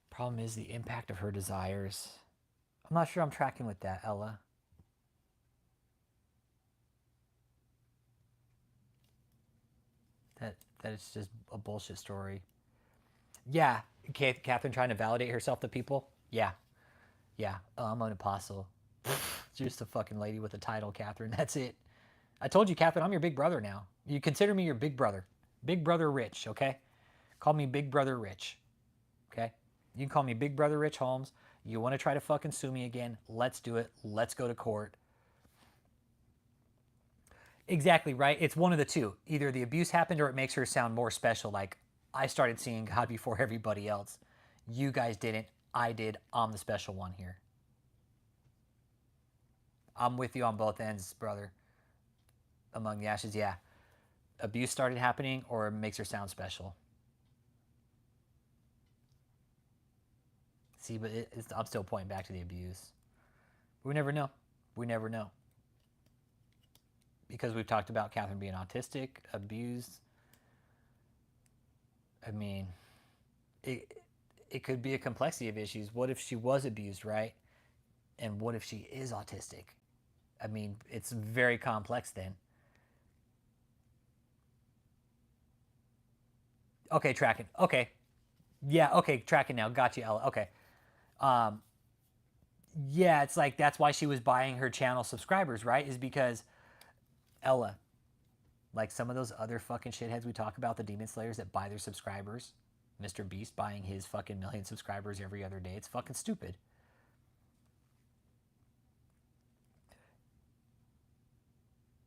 Problem is the impact of her desires. I'm not sure I'm tracking with that, Ella. That it's just a bullshit story. Yeah, Kathryn trying to validate herself to people. Yeah, yeah. Oh, I'm an apostle. Just a fucking lady with a title, Kathryn. That's it. I told you, Kathryn, I'm your big brother now. You consider me your big brother. Big brother Rich, okay? Call me Big Brother Rich, okay? You can call me Big Brother Rich Holmes. You want to try to fucking sue me again? Let's do it. Let's go to court. Exactly, right? It's one of the two. Either the abuse happened or it makes her sound more special, like, I started seeing God before everybody else. You guys didn't. I did. I'm the special one here. I'm with you on both ends, brother. Among the ashes, yeah. Abuse started happening or it makes her sound special. See, but I'm still pointing back to the abuse. We never know. We never know. Because we've talked about Kathryn being autistic, abused. I mean, it could be a complexity of issues. What if she was abused, right? And what if she is autistic? I mean, it's very complex then. Okay, tracking. Okay. Yeah, okay, tracking now. Got you, Ella. Okay. Um, yeah, it's like that's why she was buying her channel subscribers, right? Is because Ella, like some of those other fucking shitheads we talk about, the demon slayers that buy their subscribers, Mr. Beast buying his fucking million subscribers every other day. It's fucking stupid.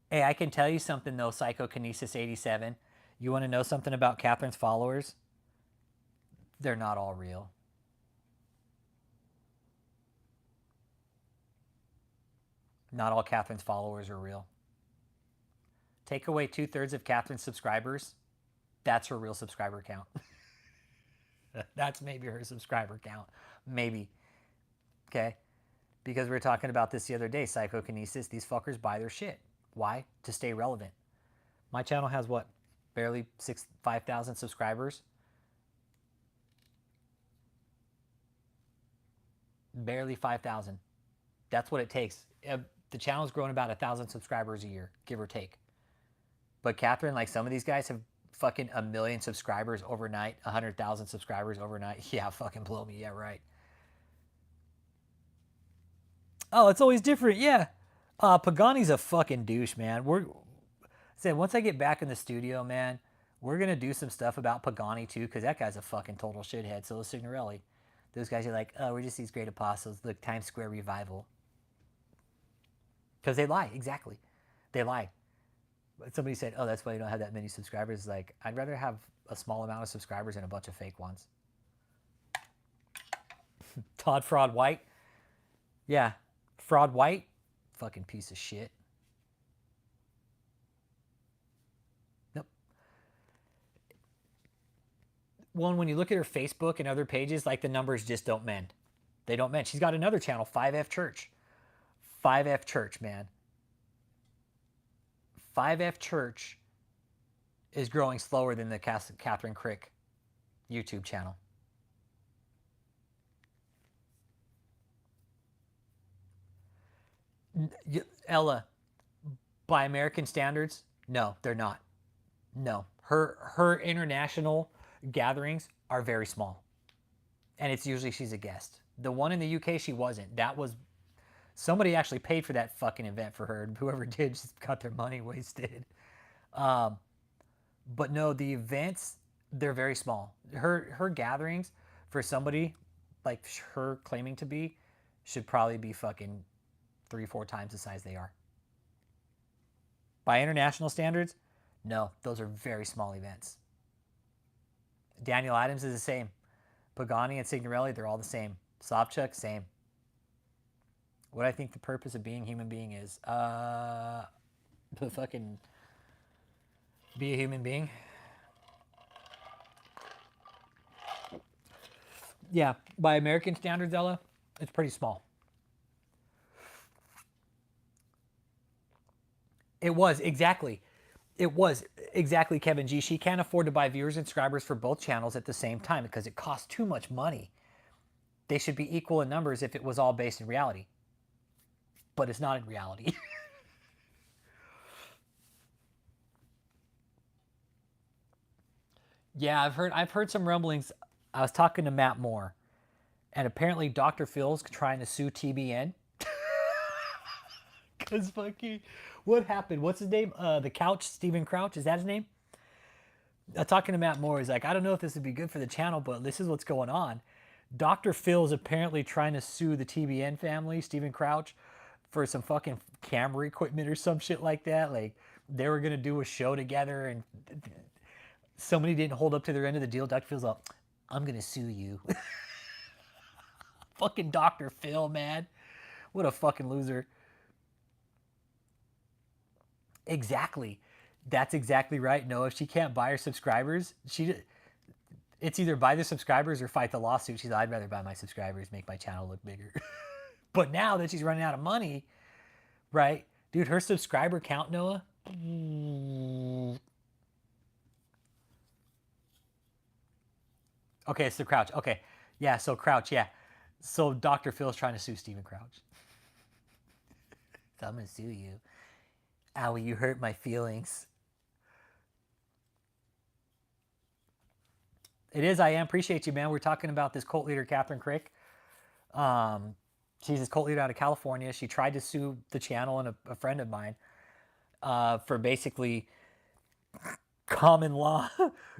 Hey, I can tell you something though, Psychokinesis 87. You want to know something about Kathryn's followers? They're not all real. Not all Kathryn's followers are real. Take away 2/3 of Kathryn's subscribers, that's her real subscriber count. That's maybe her subscriber count. Maybe. Okay? Because we were talking about this the other day, Psychokinesis. These fuckers buy their shit. Why? To stay relevant. My channel has what? Barely 5,000 subscribers. Barely 5,000. That's what it takes. The channel's grown about 1,000 subscribers a year, give or take. But Kathryn, like some of these guys have fucking 1 million subscribers overnight, 100,000 subscribers overnight. Yeah, fucking blow me. Yeah, right. Oh, it's always different. Yeah. Pagani's a fucking douche, man. Once I get back in the studio, man, we're gonna do some stuff about Pagani too, because that guy's a fucking total shithead. So is Signorelli. Those guys are like, oh, we're just these great apostles. Look, Times Square revival. Because they lie, exactly. They lie. Somebody said, oh, that's why you don't have that many subscribers. Like, I'd rather have a small amount of subscribers than a bunch of fake ones. Todd Fraud White. Yeah. Fraud White. Fucking piece of shit. Nope. One, when you look at her Facebook and other pages, like the numbers just don't mend. They don't mend. She's got another channel, 5F Church. 5F Church, man. 5F Church is growing slower than the Kathryn Krick YouTube channel. Ella, by American standards, no, they're not. No, her international gatherings are very small, and it's usually she's a guest. The one in the UK, she wasn't. That was somebody actually paid for that fucking event for her. And whoever did just got their money wasted. Um, but no, the events, they're very small. Her gatherings for somebody like her claiming to be should probably be fucking 3-4 times the size they are. By international standards, no, those are very small events. Daniel Adams is the same. Pagani and Signorelli, they're all the same. Sobchak, same. What I think the purpose of being human being is, to fucking be a human being. Yeah, by American standards, Ella, it's pretty small. It was exactly. It was exactly Kevin G. She can't afford to buy viewers and subscribers for both channels at the same time because it costs too much money. They should be equal in numbers if it was all based in reality. But it's not in reality. Yeah, I've heard some rumblings. I was talking to Matt Moore, and apparently Dr. Phil's trying to sue TBN. Cause fucking, what happened? What's his name? The Couch, Steven Crouch. Is that his name? Talking to Matt Moore, he's like, I don't know if this would be good for the channel, but this is what's going on. Dr. Phil is apparently trying to sue the TBN family, Steven Crouch, for some fucking camera equipment or some shit like that. Like they were gonna do a show together, and somebody didn't hold up to their end of the deal. Dr. Phil's like, I'm gonna sue you. Fucking Dr. Phil, man. What a fucking loser. Exactly. That's exactly right. No, if she can't buy her subscribers, it's either buy the subscribers or fight the lawsuit. She's like, I'd rather buy my subscribers, make my channel look bigger. But now that she's running out of money, right? Dude, her subscriber count, Noah. Okay, it's the Crouch. Okay. Yeah, so Crouch, yeah. So Dr. Phil's trying to sue Steven Crouch. So I'm gonna sue you. Owie, you hurt my feelings. It is. I am. Appreciate you, man. We're talking about this cult leader, Kathryn Krick. Um, she's this cult leader out of California. She tried to sue the channel and a friend of mine for basically common law,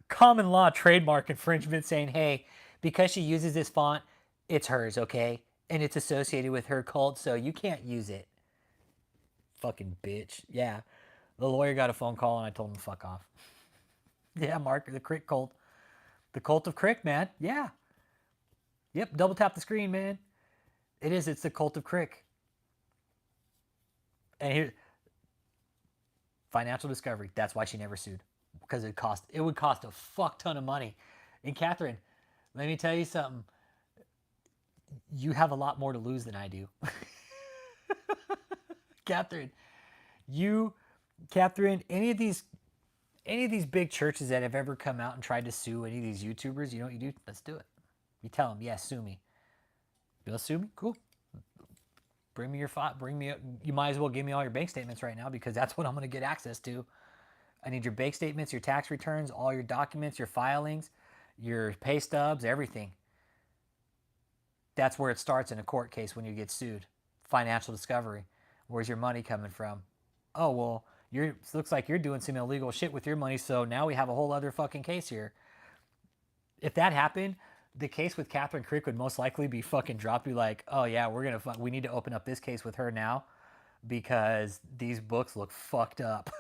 common law trademark infringement, saying, "Hey, because she uses this font, it's hers, okay, and it's associated with her cult, so you can't use it." Fucking bitch. Yeah, the lawyer got a phone call and I told him to fuck off. Yeah, Mark, the Krick cult, the cult of Krick, man. Yeah. Yep. Double tap the screen, man. It is. It's the cult of Krick. And here, financial discovery. That's why she never sued, because it would cost a fuck ton of money. And Kathryn, let me tell you something. You have a lot more to lose than I do. Kathryn, you, Kathryn, any of these big churches that have ever come out and tried to sue any of these YouTubers, you know what you do? Let's do it. You tell them, yeah, sue me. You'll sue me? Cool. Bring me your file. Bring me. You might as well give me all your bank statements right now because that's what I'm going to get access to. I need your bank statements, your tax returns, all your documents, your filings, your pay stubs, everything. That's where it starts in a court case when you get sued. Financial discovery. Where's your money coming from? Oh, well, it looks like you're doing some illegal shit with your money, so now we have a whole other fucking case here. If that happened, the case with Kathryn Krick would most likely be fucking dropped. Be like, oh yeah, we need to open up this case with her now because these books look fucked up.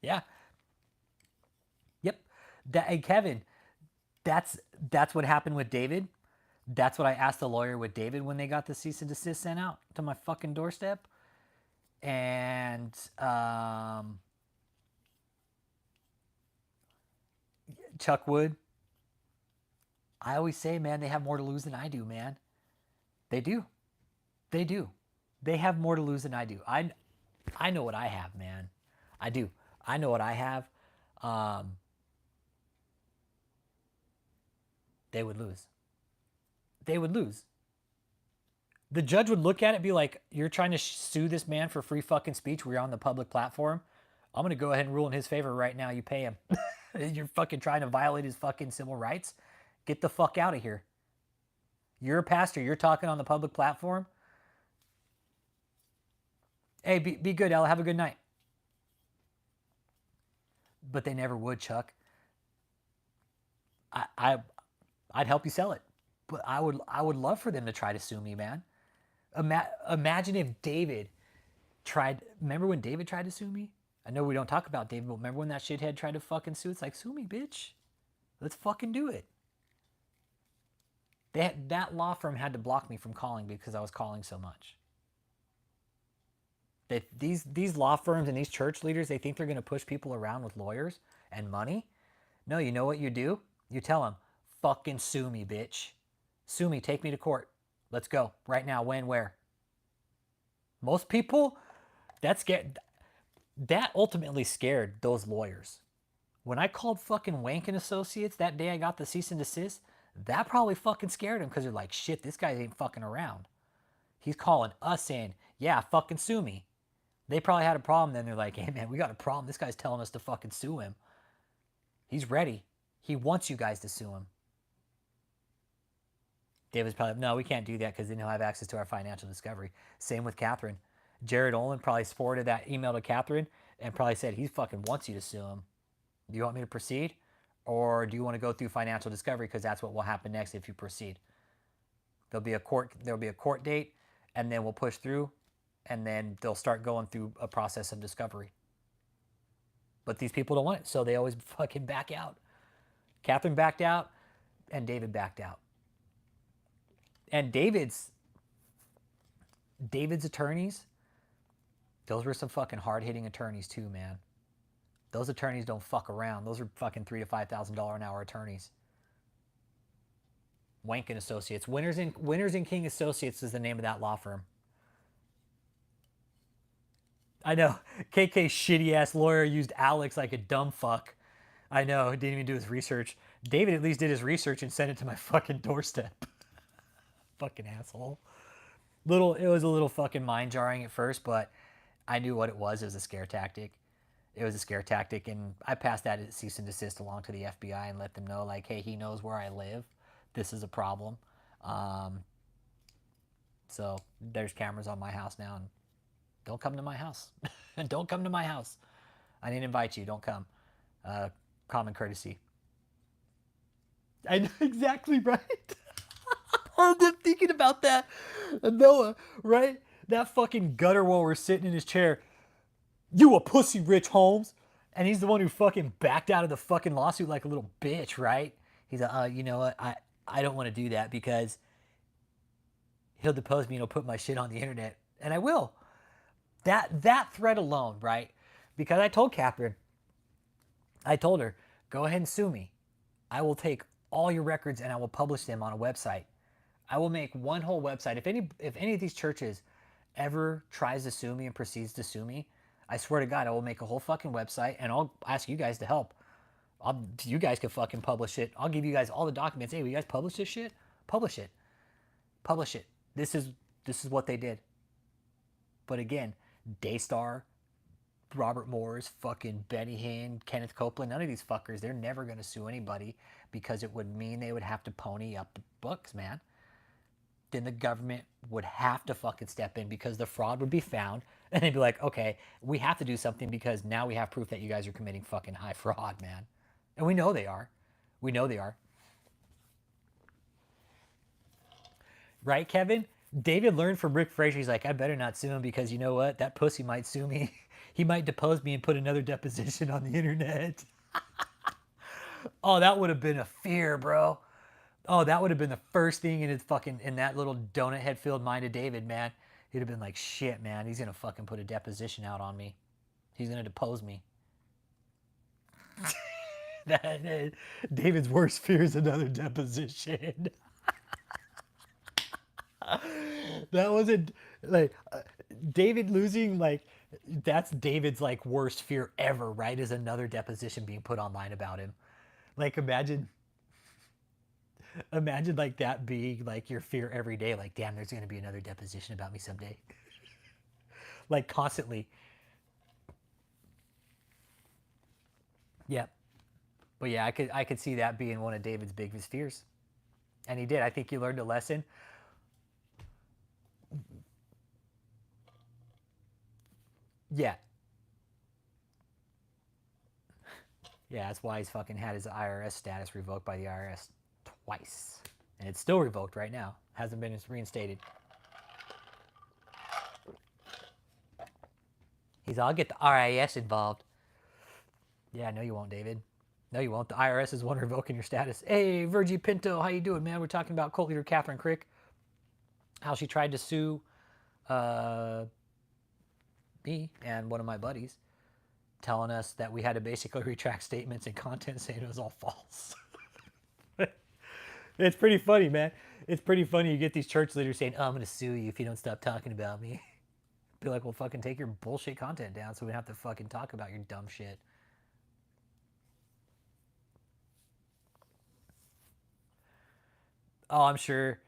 Yeah. Yep. Hey Kevin, that's that's what happened with David. That's what I asked the lawyer with David when they got the cease and desist sent out to my fucking doorstep. And Chuck Wood, I always say, man, they have more to lose than I do, man. They do. They do. They have more to lose than I do. I know what I have, man. I do. I know what I have. Um, they would lose. They would lose. The judge would look at it and be like, you're trying to sue this man for free fucking speech. We're on the public platform. I'm going to go ahead and rule in his favor right now. You pay him. You're fucking trying to violate his fucking civil rights. Get the fuck out of here. You're a pastor. You're talking on the public platform. Hey, be good, Ella. Have a good night. But they never would, Chuck. I'd help you sell it. But I would love for them to try to sue me, man. Imagine if David tried. Remember when David tried to sue me? I know we don't talk about David, but remember when that shithead tried to fucking sue? It's like, sue me, bitch. Let's fucking do it. That law firm had to block me from calling because I was calling so much. These law firms and these church leaders, they think they're going to push people around with lawyers and money. No, you know what you do? You tell them, fucking sue me, bitch. Sue me, take me to court. Let's go. Right now, when, where? Most people, that ultimately scared those lawyers. When I called fucking Wank and Associates that day I got the cease and desist, that probably fucking scared them because they're like, shit, this guy ain't fucking around. He's calling us saying, yeah, fucking sue me. They probably had a problem. Then they're like, hey, man, we got a problem. This guy's telling us to fucking sue him. He's ready. He wants you guys to sue him. David's probably, no, we can't do that because then he'll have access to our financial discovery. Same with Kathryn. Jared Olin probably forwarded that email to Kathryn and probably said, he fucking wants you to sue him. Do you want me to proceed? Or do you want to go through financial discovery? Because that's what will happen next if you proceed. There'll be a court date, and then we'll push through, and then they'll start going through a process of discovery. But these people don't want it, so they always fucking back out. Kathryn backed out, and David backed out. And David's attorneys, those were some fucking hard-hitting attorneys too, man. Those attorneys don't fuck around. Those are fucking $3,000 to $5,000 an hour attorneys. Wank and Associates. Winners and King Associates is the name of that law firm. I know. KK's shitty ass lawyer used Alex like a dumb fuck. I know. He didn't even do his research. David at least did his research and sent it to my fucking doorstep. Fucking asshole. It was a little fucking mind jarring at first, but I knew what it was. It was a scare tactic. It was a scare tactic, and I passed that cease and desist along to the FBI and let them know, like, hey, he knows where I live. This is a problem. So there's cameras on my house now, and don't come to my house. Don't come to my house. I didn't invite you. Don't come. Common courtesy. I know exactly right. I'm just thinking about that. Noah, right? That fucking gutter while we're sitting in his chair. You a pussy, Rich Holmes. And he's the one who fucking backed out of the fucking lawsuit like a little bitch, right? He's like, you know what? I don't want to do that because he'll depose me and he'll put my shit on the internet. And I will. That threat alone, right? Because I told Kathryn, I told her, go ahead and sue me. I will take all your records and I will publish them on a website. I will make one whole website. If any of these churches ever tries to sue me and proceeds to sue me, I swear to God, I will make a whole fucking website and I'll ask you guys to help. You guys can fucking publish it. I'll give you guys all the documents. Hey, will you guys publish this shit? Publish it. Publish it. This is what they did. But again, Daystar, Robert Morris, fucking Benny Hinn, Kenneth Copeland, none of these fuckers, they're never going to sue anybody because it would mean they would have to pony up the books, man. Then the government would have to fucking step in because the fraud would be found. And they'd be like, okay, we have to do something because now we have proof that you guys are committing fucking high fraud, man. And we know they are. We know they are. Right, Kevin? David learned from Rick Frazier. He's like, I better not sue him because you know what? That pussy might sue me. He might depose me and put another deposition on the internet. Oh, that would have been a fear, bro. Oh, that would have been the first thing in that little donut head filled mind of David, man. He'd have been like, shit, man, he's gonna fucking put a deposition out on me. He's gonna depose me. David's worst fear is another deposition. That wasn't like David losing, like that's David's like worst fear ever, right? Is another deposition being put online about him. Like imagine Imagine like that being like your fear every day. Like, damn, there's gonna be another deposition about me someday. Like constantly. Yep. But yeah, I could see that being one of David's biggest fears. And he did. I think he learned a lesson. Yeah. Yeah, that's why he's fucking had his IRS status revoked by the IRS twice. And it's still revoked right now. Hasn't been reinstated. He's all, I'll get the RIS involved. Yeah, no you won't, David. No you won't. The IRS is one revoking your status. Hey, Virgie Pinto, how you doing, man? We're talking about cult leader Kathryn Krick. How she tried to sue uh, me and one of my buddies, telling us that we had to basically retract statements and content saying it was all false. It's pretty funny, man. It's pretty funny. You get these church leaders saying, oh, I'm going to sue you if you don't stop talking about me. Be like, well, fucking take your bullshit content down so we don't have to fucking talk about your dumb shit. Oh, I'm sure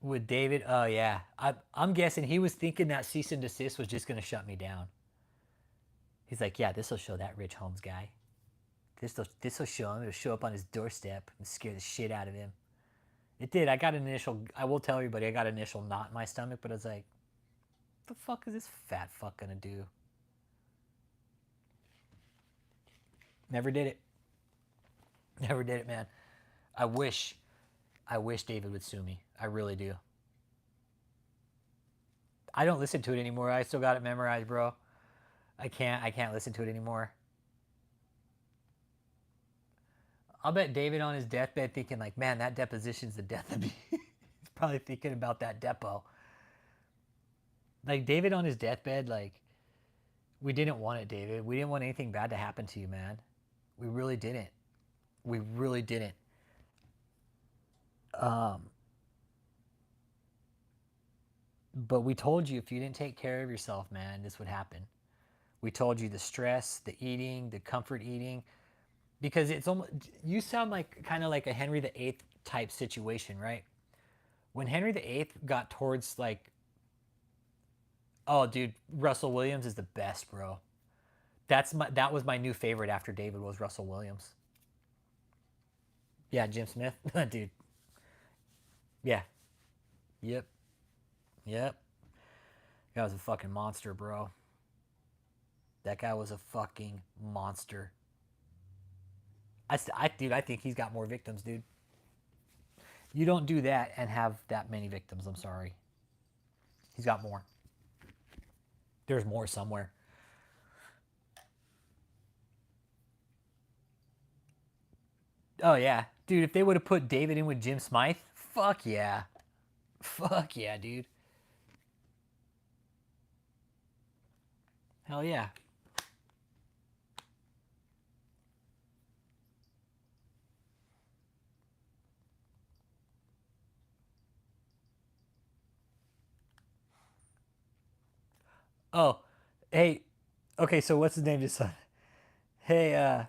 with David, oh, yeah. I'm guessing he was thinking that cease and desist was just going to shut me down. He's like, yeah, this will show that Rich Holmes guy. This will show him. It'll show up on his doorstep and scare the shit out of him. It did. I got an initial, I will tell everybody, I got an initial knot in my stomach, but I was like, what the fuck is this fat fuck gonna do? Never did it. Never did it, man. I wish David would sue me. I really do. I don't listen to it anymore. I still got it memorized, bro. I can't listen to it anymore. I'll bet David on his deathbed thinking like, man, that deposition's the death of me. He's probably thinking about that depo. Like David on his deathbed, like, we didn't want it, David. We didn't want anything bad to happen to you, man. We really didn't. We really didn't. But we told you if you didn't take care of yourself, man, this would happen. We told you the stress, the eating, the comfort eating, because it's almost, you sound like kind of like a Henry VIII type situation, right? When Henry VIII got towards like, oh, dude, Russell Williams is the best, bro. That was my new favorite after David was Russell Williams. Yeah, Jim Smith, dude. Yeah, yep, yep. That was a fucking monster, bro. That guy was a fucking monster. Dude, I think he's got more victims, dude. You don't do that and have that many victims. I'm sorry. He's got more. There's more somewhere. Oh yeah, dude. If they would have put David in with Jim Smythe, fuck yeah, fuck yeah, dude. Hell yeah. Oh, hey. Okay, so what's his name? Just hey,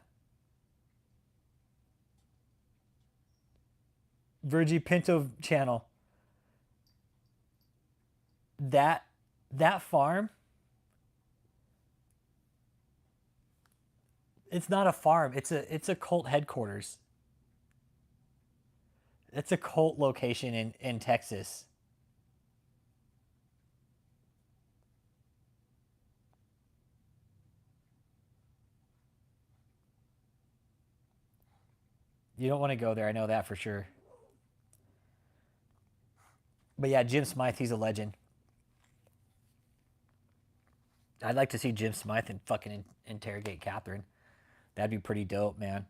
Virgie Pinto channel. That that farm. It's not a farm. It's a cult headquarters. It's a cult location in Texas. You don't want to go there. I know that for sure. But yeah, Jim Smythe, he's a legend. I'd like to see Jim Smythe and fucking interrogate Katherine. That'd be pretty dope, man.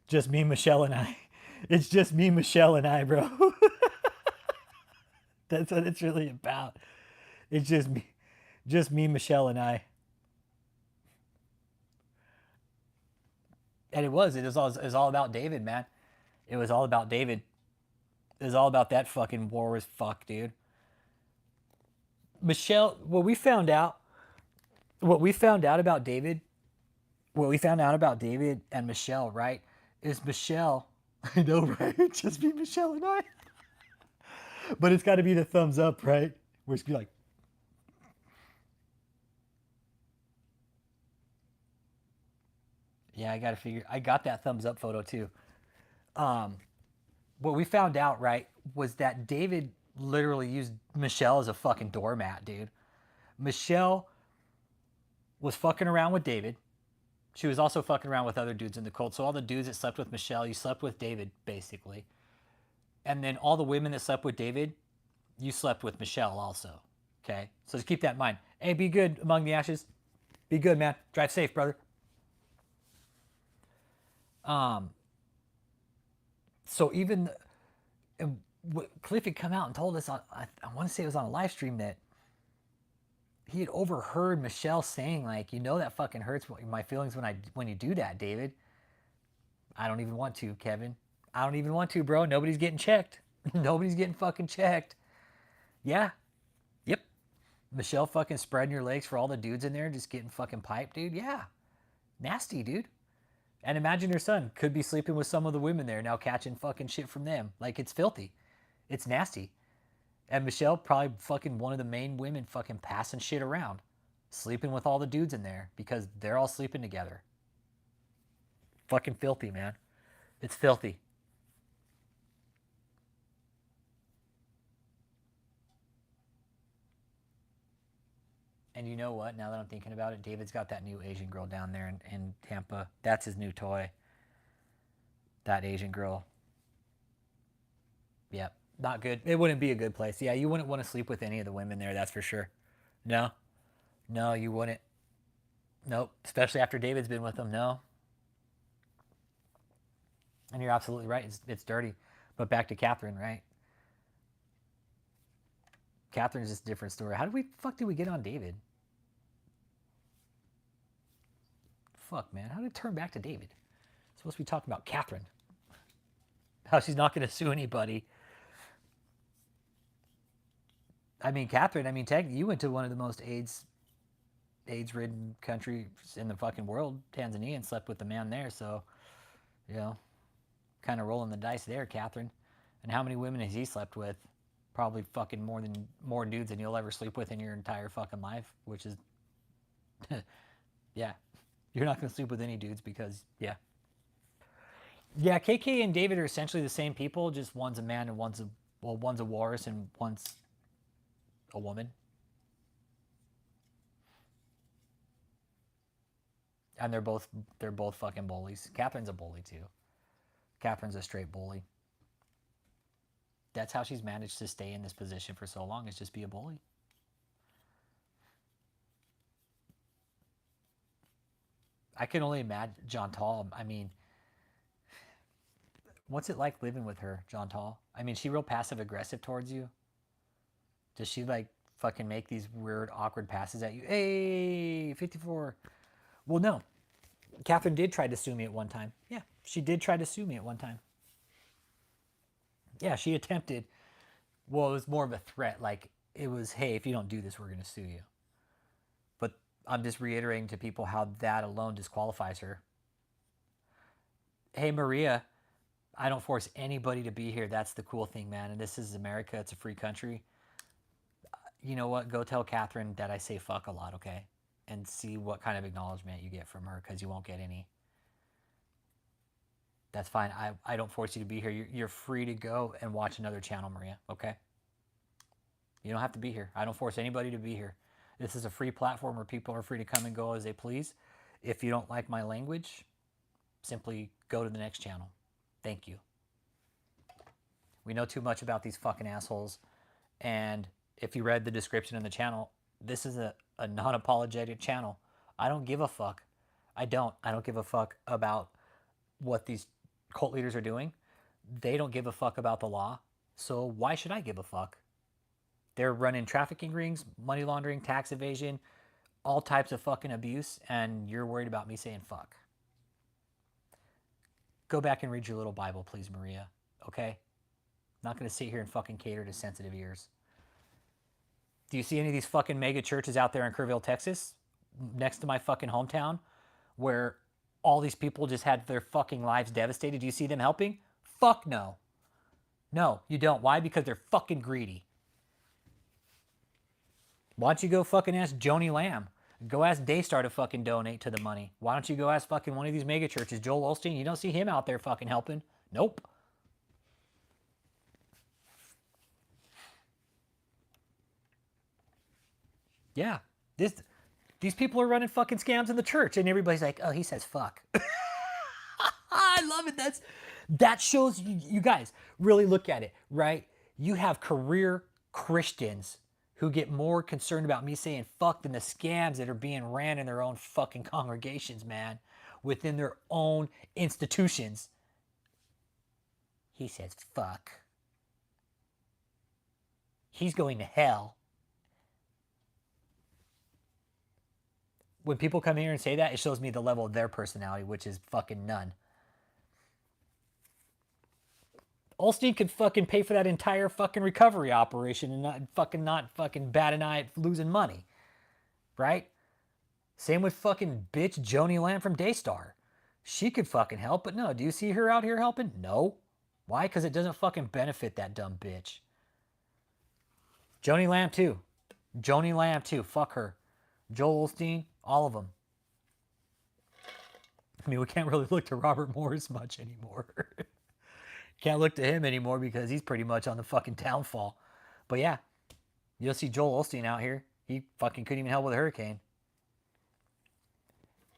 Just me, Michelle, and I. It's just me, Michelle, and I, bro. That's what it's really about. It's just me, Michelle, and I. And it was all about David, man. It was all about David. It's all about that fucking war as fuck, dude. Michelle, what we found out about David, what we found out about David and Michelle, right, is Michelle, I know, right? Just be Michelle and I. But it's got to be the thumbs up, right? Where it's be like, yeah, I got that thumbs up photo too. Um, what we found out, right, was that David literally used Michelle as a fucking doormat, dude. Michelle was fucking around with David. She was also fucking around with other dudes in the cult. So all the dudes that slept with Michelle, you slept with David, basically. And then all the women that slept with David, you slept with Michelle also. Okay? So just keep that in mind. Hey, be good among the ashes. Be good, man. Drive safe, brother. Um, so even and Cliff had come out and told us I want to say it was on a live stream that he had overheard Michelle saying like, you know, that fucking hurts my feelings when you do that, David. I don't even want to, Kevin. I don't even want to, bro. Nobody's getting checked. Nobody's getting fucking checked. Yeah. Yep. Michelle fucking spreading your legs for all the dudes in there just getting fucking piped, dude. Yeah. Nasty, dude. And imagine your son could be sleeping with some of the women there now catching fucking shit from them. Like, it's filthy. It's nasty. And Michelle probably fucking one of the main women fucking passing shit around. Sleeping with all the dudes in there because they're all sleeping together. Fucking filthy, man. It's filthy. And you know what? Now that I'm thinking about it, David's got that new Asian girl down there in Tampa. That's his new toy. That Asian girl. Yep. Not good. It wouldn't be a good place. Yeah, you wouldn't want to sleep with any of the women there, that's for sure. No. No, you wouldn't. Nope. Especially after David's been with them. No. And you're absolutely right. It's dirty. But back to Kathryn, right? Kathryn's just a different story. How did we fuck did we get on David? Fuck, man. How did it turn back to David? It's supposed to be talking about Kathryn. How she's not going to sue anybody. I mean, Kathryn, technically, you went to one of the most AIDS-ridden countries in the fucking world, Tanzania, and slept with the man there. So, you know, kind of rolling the dice there, Kathryn. And how many women has he slept with? Probably fucking more dudes than you'll ever sleep with in your entire fucking life, which is, yeah. You're not going to sleep with any dudes because, yeah. Yeah, KK and David are essentially the same people, just one's a man and one's a walrus and one's a woman. And they're both fucking bullies. Kathryn's a bully too. Kathryn's a straight bully. That's how she's managed to stay in this position for so long, is just be a bully. I can only imagine John Tall. I mean, what's it like living with her, John Tall? I mean, she real passive aggressive towards you? Does she like fucking make these weird, awkward passes at you? Hey, 54. Well, no. Kathryn did try to sue me at one time. Yeah, she did try to sue me at one time. Yeah, she attempted. Well, it was more of a threat. Like, it was, hey, if you don't do this, we're going to sue you. But I'm just reiterating to people how that alone disqualifies her. Hey, Maria, I don't force anybody to be here. That's the cool thing, man. And this is America. It's a free country. You know what? Go tell Kathryn that I say fuck a lot, okay? And see what kind of acknowledgement you get from her, because you won't get any. That's fine. I don't force you to be here. You're free to go and watch another channel, Maria, okay? You don't have to be here. I don't force anybody to be here. This is a free platform where people are free to come and go as they please. If you don't like my language, simply go to the next channel. Thank you. We know too much about these fucking assholes. And if you read the description in the channel, this is a non-apologetic channel. I don't give a fuck. I don't give a fuck about what these cult leaders are doing. They don't give a fuck about the law. So why should I give a fuck? They're running trafficking rings, money laundering, tax evasion, all types of fucking abuse, and you're worried about me saying fuck. Go back and read your little Bible, please, Maria. Okay? Not going to sit here and fucking cater to sensitive ears. Do you see any of these fucking mega churches out there in Kerrville, Texas, next to my fucking hometown, where all these people just had their fucking lives devastated? Do you see them helping? Fuck no. No, you don't. Why? Because they're fucking greedy. Why don't you go fucking ask Joni Lamb? Go ask Daystar to fucking donate to the money. Why don't you go ask fucking one of these mega churches? Joel Osteen, you don't see him out there fucking helping. Nope. Yeah. These people are running fucking scams in the church, and everybody's like, oh, he says fuck. I love it. That shows you guys really look at it, right? You have career Christians who get more concerned about me saying fuck than the scams that are being ran in their own fucking congregations, man, within their own institutions. He says fuck. He's going to hell. When people come here and say that, it shows me the level of their personality, which is fucking none. Osteen could fucking pay for that entire fucking recovery operation and not fucking bat an eye at losing money. Right? Same with fucking bitch Joni Lamb from Daystar. She could fucking help, but no. Do you see her out here helping? No. Why? Because it doesn't fucking benefit that dumb bitch. Joni Lamb too. Joni Lamb too. Fuck her. Joel Osteen, all of them. I mean, we can't really look to Robert Morris much anymore. Can't look to him anymore because he's pretty much on the fucking downfall. But yeah, you'll see Joel Osteen out here. He fucking couldn't even help with a hurricane.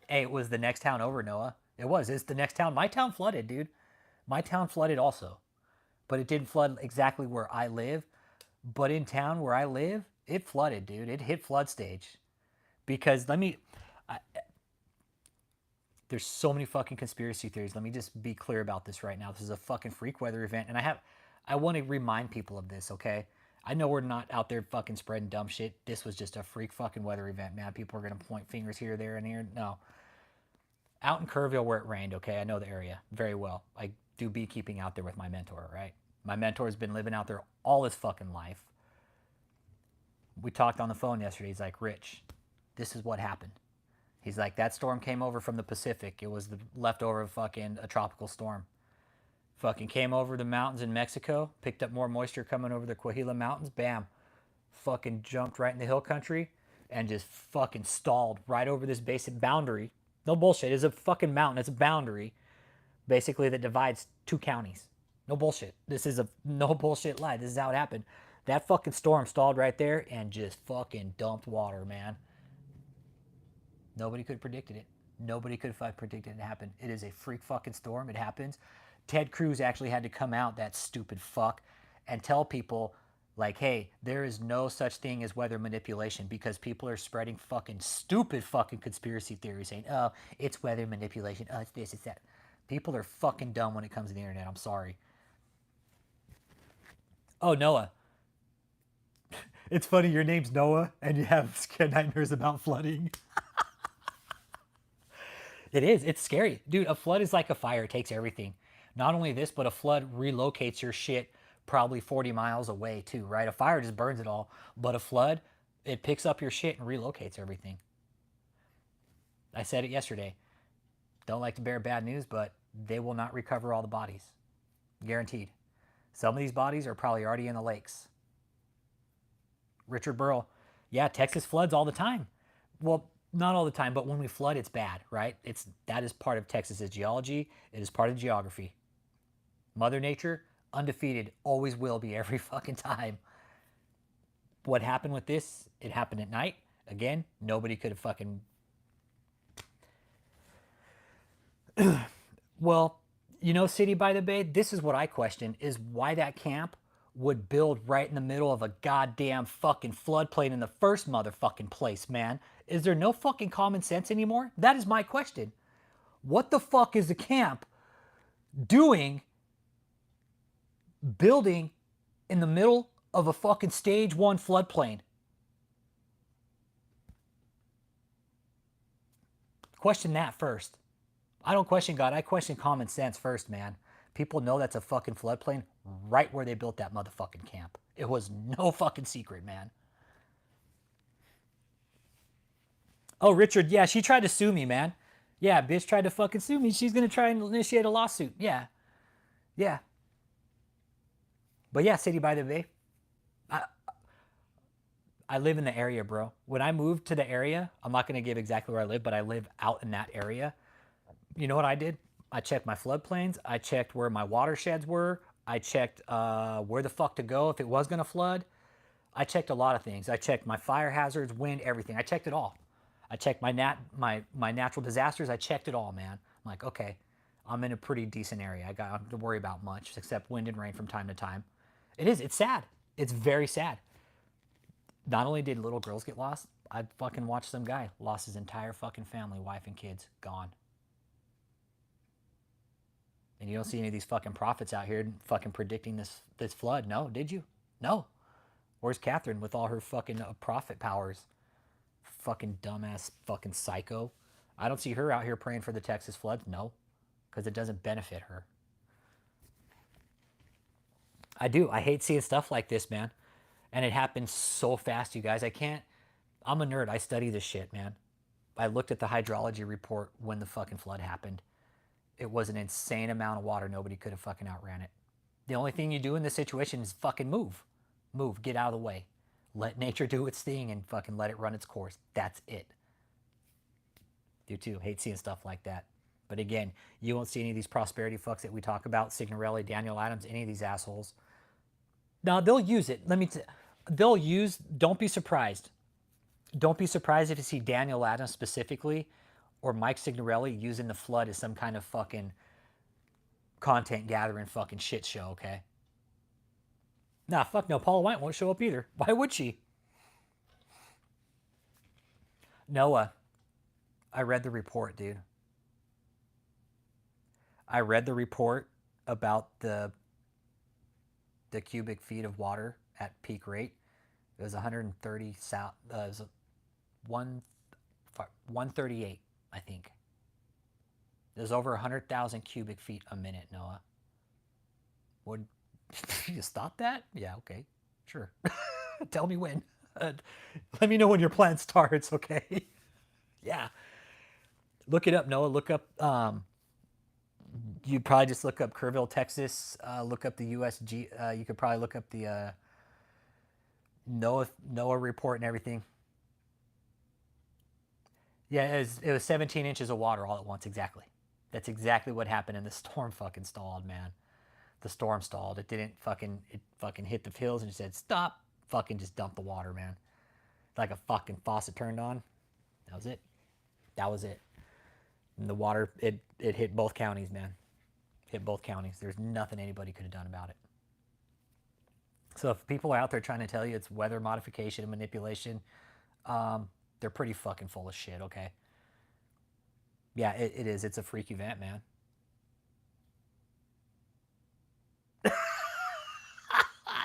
Hey, it was the next town over, Noah. It was. It's the next town. My town flooded, dude. My town flooded also. But it didn't flood exactly where I live. But in town where I live, it flooded, dude. It hit flood stage. Because there's so many fucking conspiracy theories. Let me just be clear about this right now. This is a fucking freak weather event. And I want to remind people of this, okay? I know we're not out there fucking spreading dumb shit. This was just a freak fucking weather event, man. People are going to point fingers here, there, and here. No. Out in Kerrville where it rained, okay? I know the area very well. I do beekeeping out there with my mentor, right? My mentor's been living out there all his fucking life. We talked on the phone yesterday. He's like, Rich, this is what happened. He's like, that storm came over from the Pacific. It was the leftover of fucking a tropical storm. Fucking came over the mountains in Mexico, picked up more moisture coming over the Coahuila Mountains, bam. Fucking jumped right in the hill country and just fucking stalled right over this basic boundary. No bullshit, it's a fucking mountain, it's a boundary, basically, that divides two counties. No bullshit. This is a no bullshit lie. This is how it happened. That fucking storm stalled right there and just fucking dumped water, man. Nobody could have predicted it. Nobody could have predicted it happen. It is a freak fucking storm. It happens. Ted Cruz actually had to come out, that stupid fuck, and tell people, like, hey, there is no such thing as weather manipulation, because people are spreading fucking stupid fucking conspiracy theories saying, oh, it's weather manipulation. Oh, it's this, it's that. People are fucking dumb when it comes to the internet. I'm sorry. Oh, Noah. It's funny, your name's Noah and you have nightmares about flooding. It is. It's scary. Dude, a flood is like a fire. It takes everything. Not only this, but a flood relocates your shit probably 40 miles away too, right? A fire just burns it all. But a flood, it picks up your shit and relocates everything. I said it yesterday. Don't like to bear bad news, but they will not recover all the bodies. Guaranteed. Some of these bodies are probably already in the lakes. Richard Burrell. Yeah, Texas floods all the time. Well, not all the time, but when we flood, it's bad, right? That is part of Texas's geology. It is part of geography. Mother Nature, undefeated, always will be every fucking time. What happened with this? It happened at night. Again, nobody could have fucking... Well, you know, City by the Bay, this is what I question, is why that camp would build right in the middle of a goddamn fucking floodplain in the first motherfucking place, man. Is there no fucking common sense anymore? That is my question. What the fuck is the camp doing building in the middle of a fucking stage 1 floodplain? Question that first. I don't question God. I question common sense first, man. People know that's a fucking floodplain right where they built that motherfucking camp. It was no fucking secret, man. Oh, Richard, yeah, she tried to sue me, man. Yeah, bitch tried to fucking sue me. She's gonna try and initiate a lawsuit. Yeah. Yeah. But yeah, City by the Bay. I, I live in the area, bro. When I moved to the area, I'm not gonna give exactly where I live, but I live out in that area. You know what I did? I checked my floodplains. I checked where my watersheds were. I checked where the fuck to go if it was gonna flood. I checked a lot of things. I checked my fire hazards, wind, everything. I checked it all. I checked my natural disasters. I checked it all, man. I'm like, okay, I'm in a pretty decent area. I got not to worry about much except wind and rain from time to time. It is. It's sad. It's very sad. Not only did little girls get lost, I fucking watched some guy lost his entire fucking family, wife and kids, gone. And you don't see any of these fucking prophets out here fucking predicting this flood. No, did you? No. Where's Kathryn with all her fucking prophet powers? Fucking dumbass fucking psycho. I don't see her out here praying for the Texas floods. No, because it doesn't benefit her. I do. I hate seeing stuff like this, man. And it happens so fast, you guys. I'm a nerd. I study this shit, man. I looked at the hydrology report when the fucking flood happened. It was an insane amount of water. Nobody could have fucking outran it. The only thing you do in this situation is fucking move. Move. Get out of the way. Let nature do its thing and fucking let it run its course. That's it. Do too. Hate seeing stuff like that. But again, you won't see any of these prosperity fucks that we talk about. Signorelli, Daniel Adams, any of these assholes. Now, they'll use it. They'll use, don't be surprised. Don't be surprised if you see Daniel Adams specifically or Mike Signorelli using the flood as some kind of fucking content gathering fucking shit show, okay? Nah, fuck no. Paula White won't show up either. Why would she? Noah, I read the report, dude. I read the report about the cubic feet of water at peak rate. It was 130 south. It was 138, I think. There's over 100,000 cubic feet a minute, Noah. Would you stop that? Yeah, okay, sure. Tell me when. Let me know when your plan starts, okay? Yeah. Look it up, Noah. Look up. You probably just look up Kerrville, Texas. Look up the USG. You could probably look up the NOAA report and everything. Yeah, it was 17 inches of water all at once, exactly. That's exactly what happened, and the storm fucking stalled, man. The storm stalled. It fucking hit the hills and said, stop. Fucking just dumped the water, man. Like a fucking faucet turned on. That was it. That was it. And the water, it hit both counties, man. Hit both counties. There's nothing anybody could have done about it. So if people are out there trying to tell you it's weather modification and manipulation, they're pretty fucking full of shit, okay? Yeah, it is. It's a freak event, man.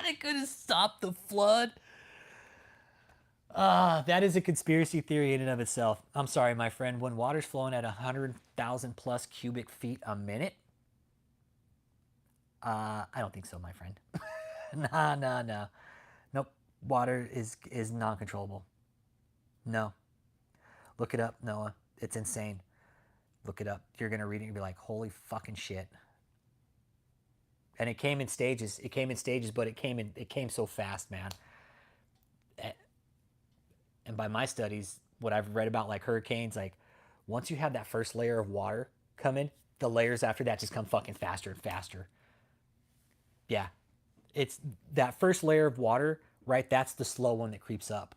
They couldn't stop the flood. That is a conspiracy theory in and of itself. I'm sorry, my friend. When water's flowing at 100,000 plus cubic feet a minute, I don't think so, my friend. Nah. Nope. Water is non-controllable. No. Look it up, Noah. It's insane. Look it up. You're gonna read it and be like, holy fucking shit. And it came in stages. But it came so fast, man. And by my studies, what I've read about like hurricanes, like once you have that first layer of water come in, the layers after that just come fucking faster and faster. Yeah. It's that first layer of water, right? That's the slow one that creeps up.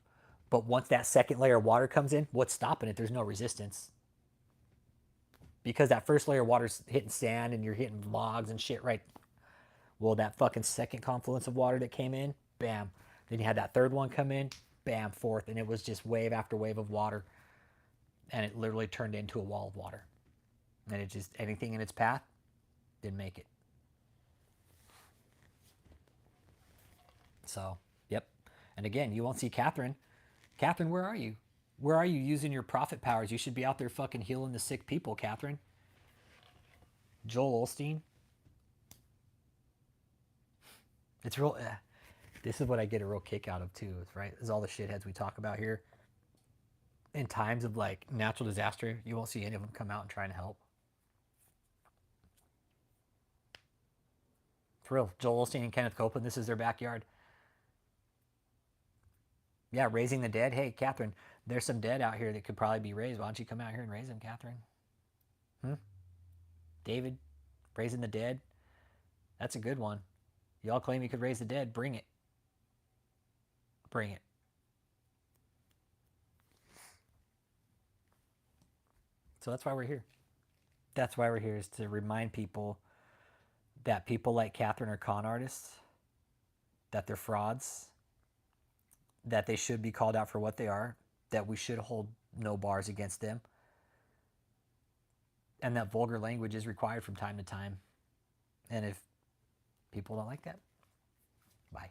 But once that second layer of water comes in, what's stopping it? There's no resistance. Because that first layer of water's hitting sand and you're hitting logs and shit, right? Well, that fucking second confluence of water that came in, bam. Then you had that third one come in, bam, fourth. And it was just wave after wave of water. And it literally turned into a wall of water. And it just, anything in its path, didn't make it. So, yep. And again, you won't see Kathryn. Kathryn, where are you? Where are you using your prophet powers? You should be out there fucking healing the sick people, Kathryn. Joel Osteen. It's real. This is what I get a real kick out of too, right? Is all the shitheads we talk about here. In times of like natural disaster, you won't see any of them come out and try and help. For real, Joel Osteen and Kenneth Copeland, this is their backyard. Yeah, raising the dead. Hey, Katherine, there's some dead out here that could probably be raised. Why don't you come out here and raise them, Katherine? David, raising the dead. That's a good one. Y'all claim you could raise the dead. Bring it. Bring it. So that's why we're here. That's why we're here, is to remind people that people like Katherine are con artists, that they're frauds, that they should be called out for what they are, that we should hold no bars against them, and that vulgar language is required from time to time. And if people don't like that, bye.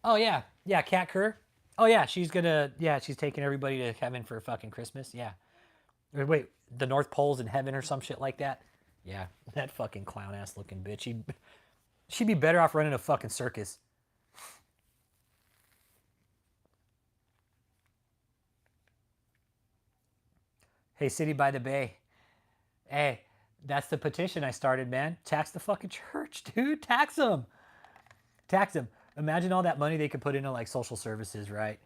Oh yeah, yeah, Kat Kerr. Oh yeah, she's taking everybody to heaven for fucking Christmas. Yeah. Wait, the North Pole's in heaven or some shit like that? Yeah, that fucking clown ass looking bitch. She'd be better off running a fucking circus. Hey, City by the Bay. Hey, that's the petition I started, man. Tax the fucking church, dude. Tax them. Tax them. Imagine all that money they could put into like social services, right?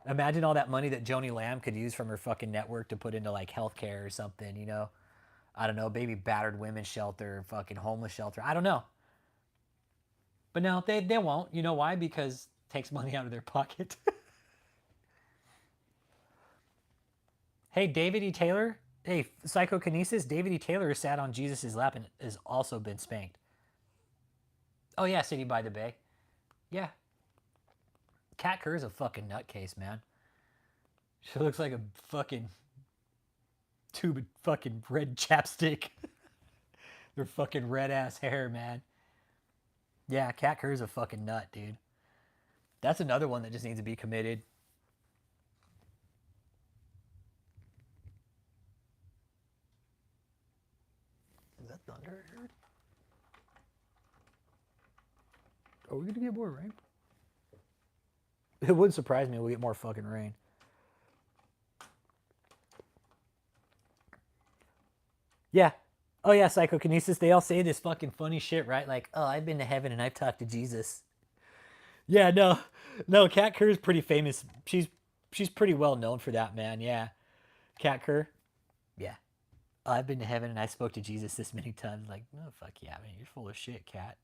Imagine all that money that Joni Lamb could use from her fucking network to put into like healthcare or something, you know? I don't know, baby battered women's shelter, fucking homeless shelter. I don't know. But no, they won't. You know why? Because it takes money out of their pocket. Hey, David E. Taylor. Hey, psychokinesis. David E. Taylor has sat on Jesus' lap and has also been spanked. Oh yeah, City by the Bay. Yeah. Kat Kerr's a fucking nutcase, man. She looks like a fucking tube of fucking red chapstick. Her fucking red ass hair, man. Yeah, Kat Kerr's a fucking nut, dude. That's another one that just needs to be committed. Is that thunder? Are we gonna get more rain? It wouldn't surprise me if we get more fucking rain. Yeah. Oh yeah, psychokinesis. They all say this fucking funny shit, right? Like, oh, I've been to heaven and I've talked to Jesus. Yeah, no. Kat Kerr's pretty famous. She's pretty well known for that, man. Yeah, Kat Kerr. Yeah. Oh, I've been to heaven and I spoke to Jesus this many times. Like, oh fuck yeah, man, you're full of shit, Kat.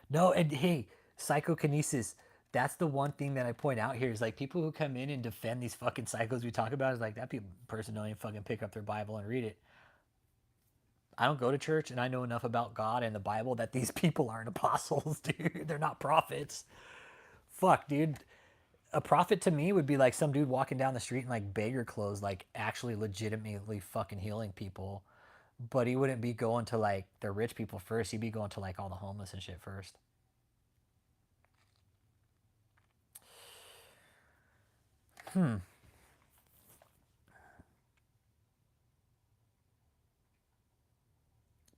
No, and hey, psychokinesis. That's the one thing that I point out here is like people who come in and defend these fucking psychos we talk about is like that person don't even fucking pick up their Bible and read it. I don't go to church and I know enough about God and the Bible that these people aren't apostles, dude. They're not prophets. Fuck, dude. A prophet to me would be like some dude walking down the street in like beggar clothes, like actually legitimately fucking healing people. But he wouldn't be going to like the rich people first. He'd be going to like all the homeless and shit first.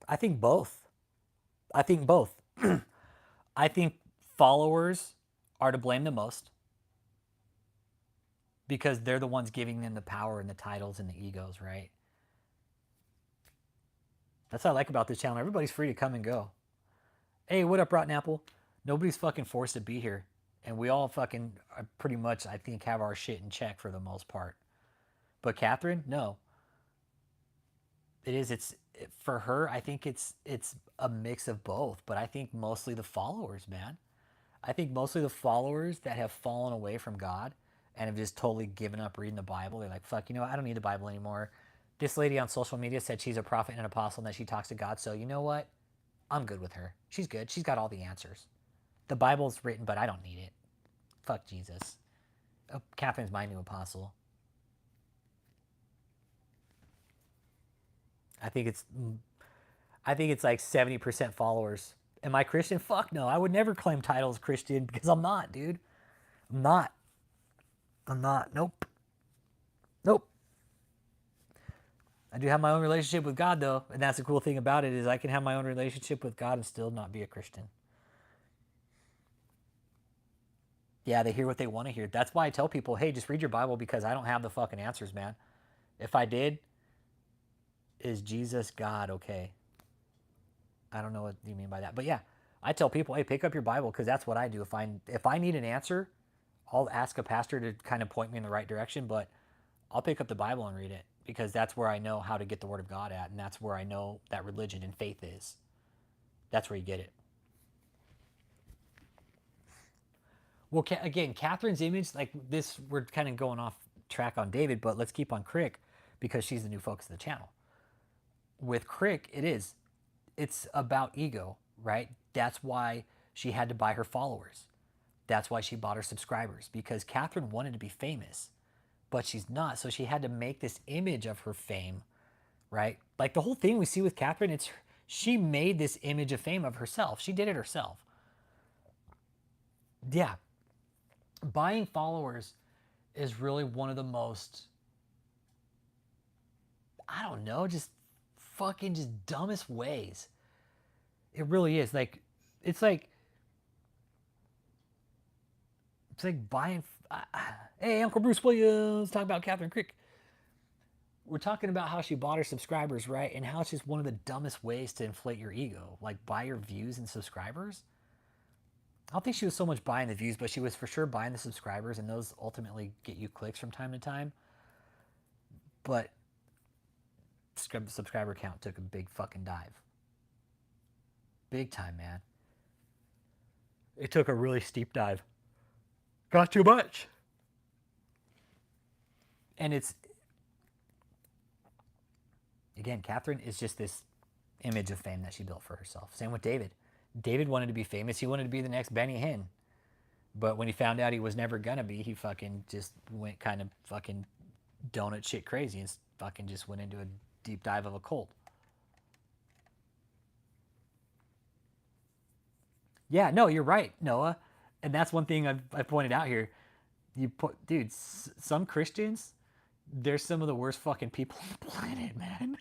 I think both. I think both. I think followers are to blame the most because they're the ones giving them the power and the titles and the egos, right? That's what I like about this channel. Everybody's free to come and go. Hey, what up, Rotten Apple? Nobody's fucking forced to be here. And we all fucking pretty much, I think, have our shit in check for the most part. But Katherine, no. It is. It's for her. I think it's a mix of both. But I think mostly the followers, man. I think mostly the followers that have fallen away from God and have just totally given up reading the Bible. They're like, fuck, you know what? I don't need the Bible anymore. This lady on social media said she's a prophet and an apostle and that she talks to God. So you know what? I'm good with her. She's good. She's got all the answers. The Bible's written, but I don't need it. Fuck Jesus. Oh, Katherine's my new apostle. I think it's like 70% followers. Am I Christian? Fuck no. I would never claim title as Christian because I'm not, dude. I'm not. I'm not. Nope. Nope. I do have my own relationship with God, though. And that's the cool thing about it is I can have my own relationship with God and still not be a Christian. Yeah, they hear what they want to hear. That's why I tell people, hey, just read your Bible because I don't have the fucking answers, man. If I did, is Jesus God? Okay. I don't know what you mean by that. But yeah, I tell people, hey, pick up your Bible because that's what I do. If I need an answer, I'll ask a pastor to kind of point me in the right direction, but I'll pick up the Bible and read it because that's where I know how to get the Word of God at, and that's where I know that religion and faith is. That's where you get it. Well, again, Catherine's image, like this, we're kind of going off track on David, but let's keep on Krick because she's the new focus of the channel. With Krick, it's about ego, right? That's why she had to buy her followers. That's why she bought her subscribers because Kathryn wanted to be famous, but she's not. So she had to make this image of her fame, right? Like the whole thing we see with Kathryn, she made this image of fame of herself. She did it herself. Yeah, buying followers is really one of the most, I don't know, just fucking just dumbest ways. It really is. Like, it's like, it's like buying. Hey, Uncle Bruce Williams, talk about Kathryn Krick. We're talking about how she bought her subscribers, right? And how it's just one of the dumbest ways to inflate your ego. Like, buy your views and subscribers. I don't think she was so much buying the views, but she was for sure buying the subscribers, and those ultimately get you clicks from time to time. But subscriber count took a big fucking dive. Big time, man. It took a really steep dive. Got too much. And it's, again, Kathryn is just this image of fame that she built for herself. Same with David. David wanted to be famous. He wanted to be the next Benny Hinn. But when he found out he was never gonna be, he fucking just went kind of fucking donut shit crazy and fucking just went into a deep dive of a cult. Yeah, no, you're right, Noah. And that's one thing I've pointed out here. Dude, some Christians, they're some of the worst fucking people on the planet, man.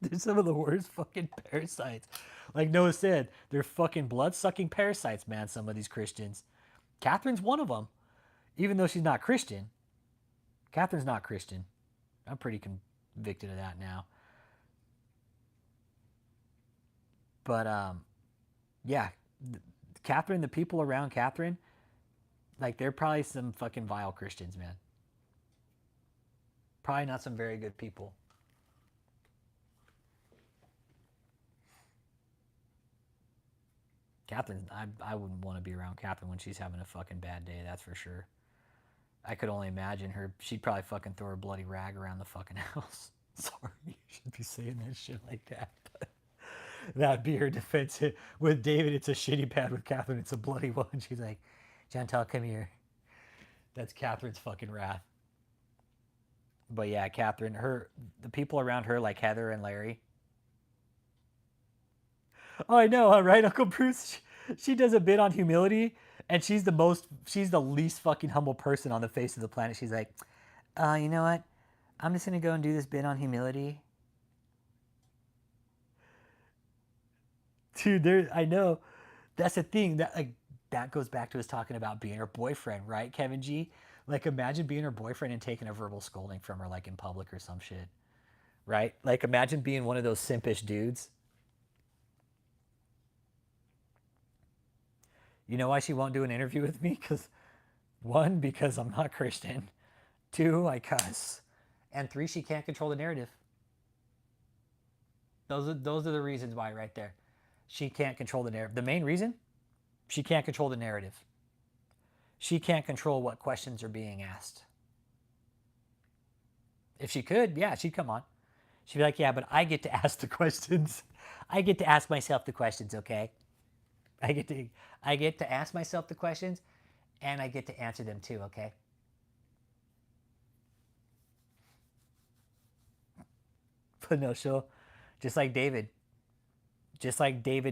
They're some of the worst fucking parasites. Like Noah said, they're fucking blood-sucking parasites, man, some of these Christians. Kathryn's one of them. Even though she's not Christian. Kathryn's not Christian. I'm pretty convicted of that now. But, yeah. Kathryn, the people around Kathryn, like, they're probably some fucking vile Christians, man. Probably not some very good people. Kathryn, I wouldn't want to be around Kathryn when she's having a fucking bad day, that's for sure. I could only imagine her. She'd probably fucking throw her bloody rag around the fucking house. Sorry, you shouldn't be saying that shit like that. But that'd be her defense. With David, it's a shitty pad. With Kathryn, it's a bloody one. She's like, Chantal, come here. That's Kathryn's fucking wrath. But yeah, Kathryn, the people around her, like Heather and Larry. Oh, I know, right, Uncle Bruce? She does a bit on humility, and she's the least fucking humble person on the face of the planet. She's like, you know what? I'm just gonna go and do this bit on humility. Dude, I know. That's the thing that goes back to us talking about being her boyfriend, right, Kevin G? Like, imagine being her boyfriend and taking a verbal scolding from her, like in public or some shit, right? Like, imagine being one of those simpish dudes. You know why she won't do an interview with me? Because I'm not Christian. 2, I cuss. And 3, she can't control the narrative. Those are the reasons why right there. She can't control the narrative. The main reason, she can't control the narrative. She can't control what questions are being asked. If she could, yeah, she'd come on. She'd be like, yeah, but I get to ask the questions. I get to ask myself the questions, okay? I get to ask myself the questions, and I get to answer them too, okay? But no, she'll, just like David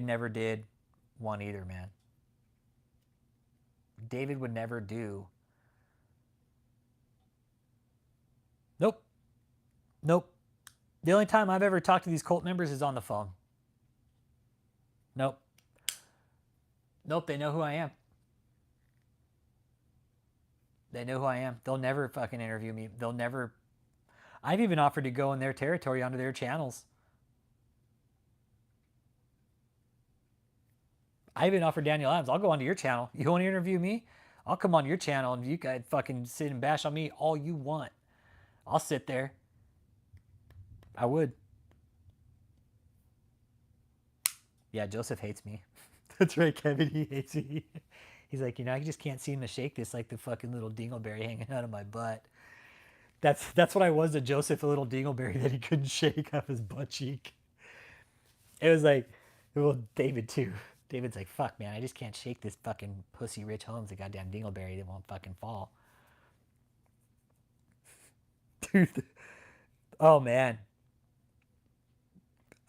never did one either, man. David would never do Nope. Nope. The only time I've ever talked to these cult members is on the phone. Nope. Nope, they know who I am. They know who I am. They'll never fucking interview me. They'll never. I've even offered to go in their territory onto their channels. I even offered Daniel Adams, I'll go onto your channel. You want to interview me? I'll come on your channel and you guys fucking sit and bash on me all you want. I'll sit there. I would. Yeah, Joseph hates me. That's right, Kevin. He hates me. He's like, I just can't seem to shake this like the fucking little dingleberry hanging out of my butt. That's what I was to Joseph, a little dingleberry that he couldn't shake off his butt cheek. It was like, well, David too. David's like, fuck, man, I just can't shake this fucking pussy Rich Holmes, the goddamn dingleberry that won't fucking fall. Dude, oh man.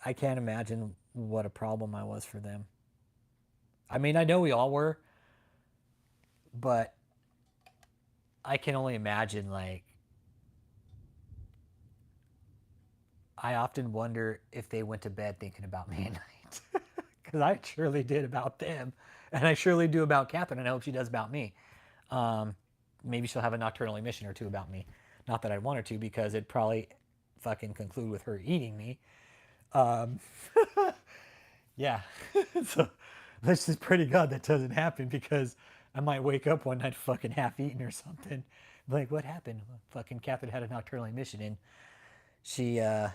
I can't imagine what a problem I was for them. I mean, I know we all were, but I can only imagine, like, I often wonder if they went to bed thinking about me at night. Because I surely did about them. And I surely do about Katherine, and I hope she does about me. Maybe she'll have a nocturnal emission or two about me. Not that I'd want her to, because it'd probably fucking conclude with her eating me. Yeah. So let's just pray to God that doesn't happen, because I might wake up one night fucking half-eaten or something. Like, what happened? Fucking Katherine had a nocturnal emission, and she, how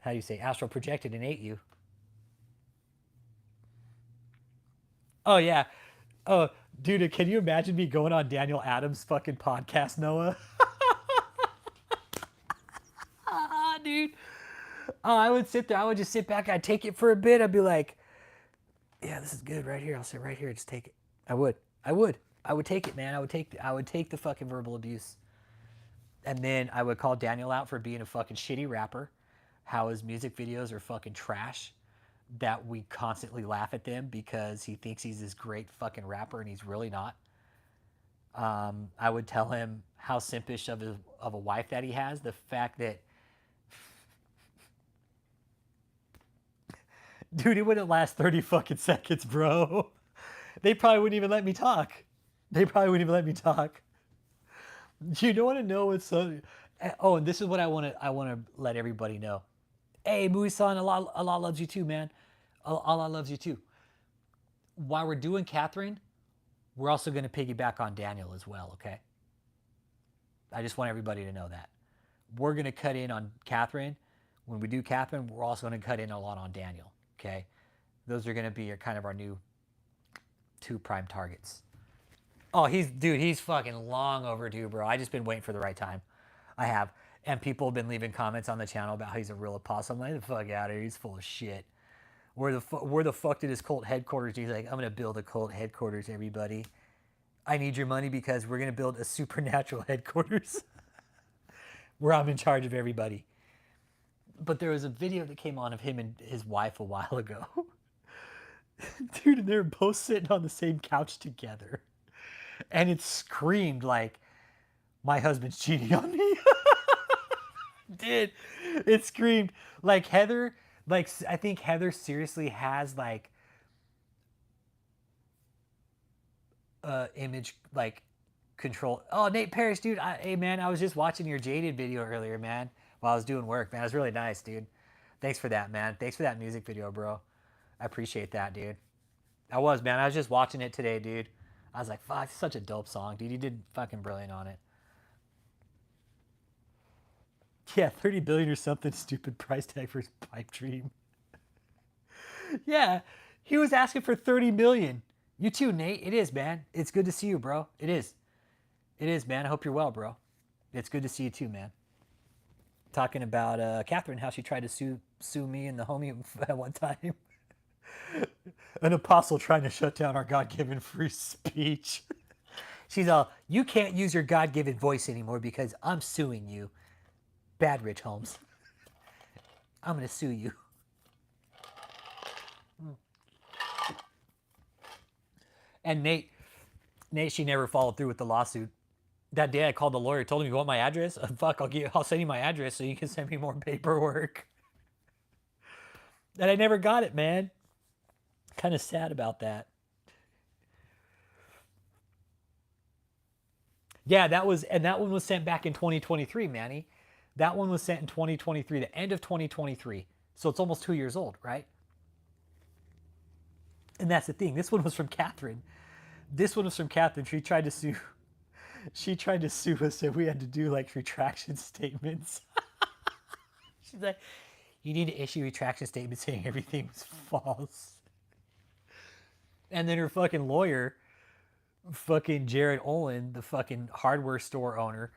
do you say, astral projected and ate you. Oh, yeah. Oh, dude, can you imagine me going on Daniel Adams' fucking podcast, Noah? Dude. Oh, I would sit there. I would just sit back. I'd take it for a bit. I'd be like, yeah, this is good right here. I'll sit right here. Just take it. I would. I would take it, man. I would take the fucking verbal abuse. And then I would call Daniel out for being a fucking shitty rapper. How his music videos are fucking trash. That we constantly laugh at them because he thinks he's this great fucking rapper and he's really not. I would tell him how simpish of a wife that he has. The fact that, dude, it wouldn't last 30 fucking seconds, bro. They probably wouldn't even let me talk. They probably wouldn't even let me talk. You don't want to know what's so. Oh, and this is what I want to let everybody know. Hey, Muisan, Allah loves you too, man. Allah loves you too. While we're doing Katherine, we're also going to piggyback on Daniel as well, okay? I just want everybody to know that. We're going to cut in on Katherine. When we do Katherine, we're also going to cut in a lot on Daniel, okay? Those are going to be kind of our new 2 prime targets. Oh, he's fucking long overdue, bro. I just been waiting for the right time. I have. And people have been leaving comments on the channel about how he's a real apostle. I'm like, the fuck out of here. He's full of shit. Where the fuck did his cult headquarters? He's like, I'm going to build a cult headquarters, everybody. I need your money because we're going to build a supernatural headquarters where I'm in charge of everybody. But there was a video that came on of him and his wife a while ago. Dude, and they're both sitting on the same couch together. And it screamed like, my husband's cheating on me. Dude, it screamed like Heather. Like, I think Heather seriously has like image like control. Oh, Nate Parrish, dude. Hey man, I was just watching your Jaded video earlier, man, while I was doing work, man. It was really nice, dude. Thanks for that, man. Thanks for that music video, bro. I appreciate that, dude. I was, man. I was just watching it today, dude. I was like, fuck, it's such a dope song, dude. You did fucking brilliant on it. Yeah, 30 billion or something stupid price tag for his pipe dream. Yeah, he was asking for 30 million. You too, Nate. It is, man. It's good to see you, bro. It is. It is, man. I hope you're well, bro. It's good to see you too, man. Talking about Katherine, how she tried to sue me and the homie at one time. An apostle trying to shut down our God-given free speech. She's all, you can't use your God-given voice anymore because I'm suing you. Bad Rich Holmes. I'm going to sue you. And Nate, she never followed through with the lawsuit. That day I called the lawyer, told him, you want my address? Fuck, I'll send you my address so you can send me more paperwork. And I never got it, man. Kind of sad about that. Yeah, that one was sent back in 2023, Manny. That one was sent in 2023, the end of 2023. So it's almost 2 years old, right? And that's the thing. This one was from Kathryn. This one was from Kathryn. She tried to sue. She tried to sue us, and we had to do like retraction statements. She's like, you need to issue retraction statements saying everything was false. And then her fucking lawyer, fucking Jared Olin, the fucking hardware store owner,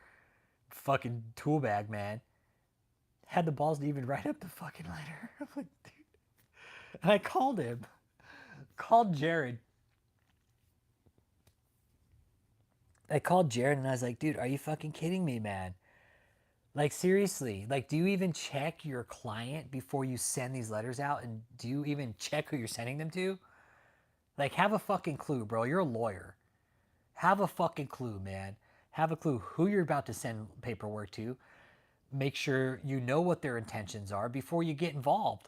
fucking tool bag man, had the balls to even write up the fucking letter. I'm like, dude. And I called him. Called Jared. I called Jared and I was like, dude, are you fucking kidding me, man? Like, seriously, like, do you even check your client before you send these letters out? And do you even check who you're sending them to? Like, have a fucking clue, bro. You're a lawyer. Have a fucking clue, man. Have a clue who you're about to send paperwork to. Make sure you know what their intentions are before you get involved.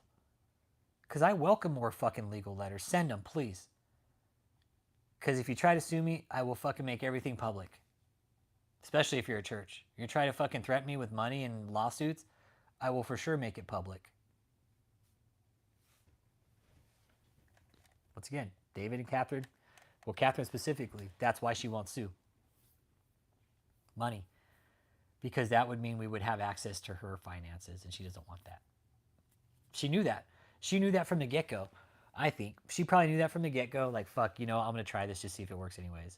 Because I welcome more fucking legal letters. Send them, please. Because if you try to sue me, I will fucking make everything public. Especially if you're a church. You're trying to fucking threaten me with money and lawsuits, I will for sure make it public. Once again, David and Kathryn. Well, Kathryn specifically, that's why she won't sue. Money. Because that would mean we would have access to her finances, and she doesn't want that. She knew that. She knew that from the get-go. I think. She probably knew that from the get-go. Like, fuck, I'm going to try this just to see if it works anyways.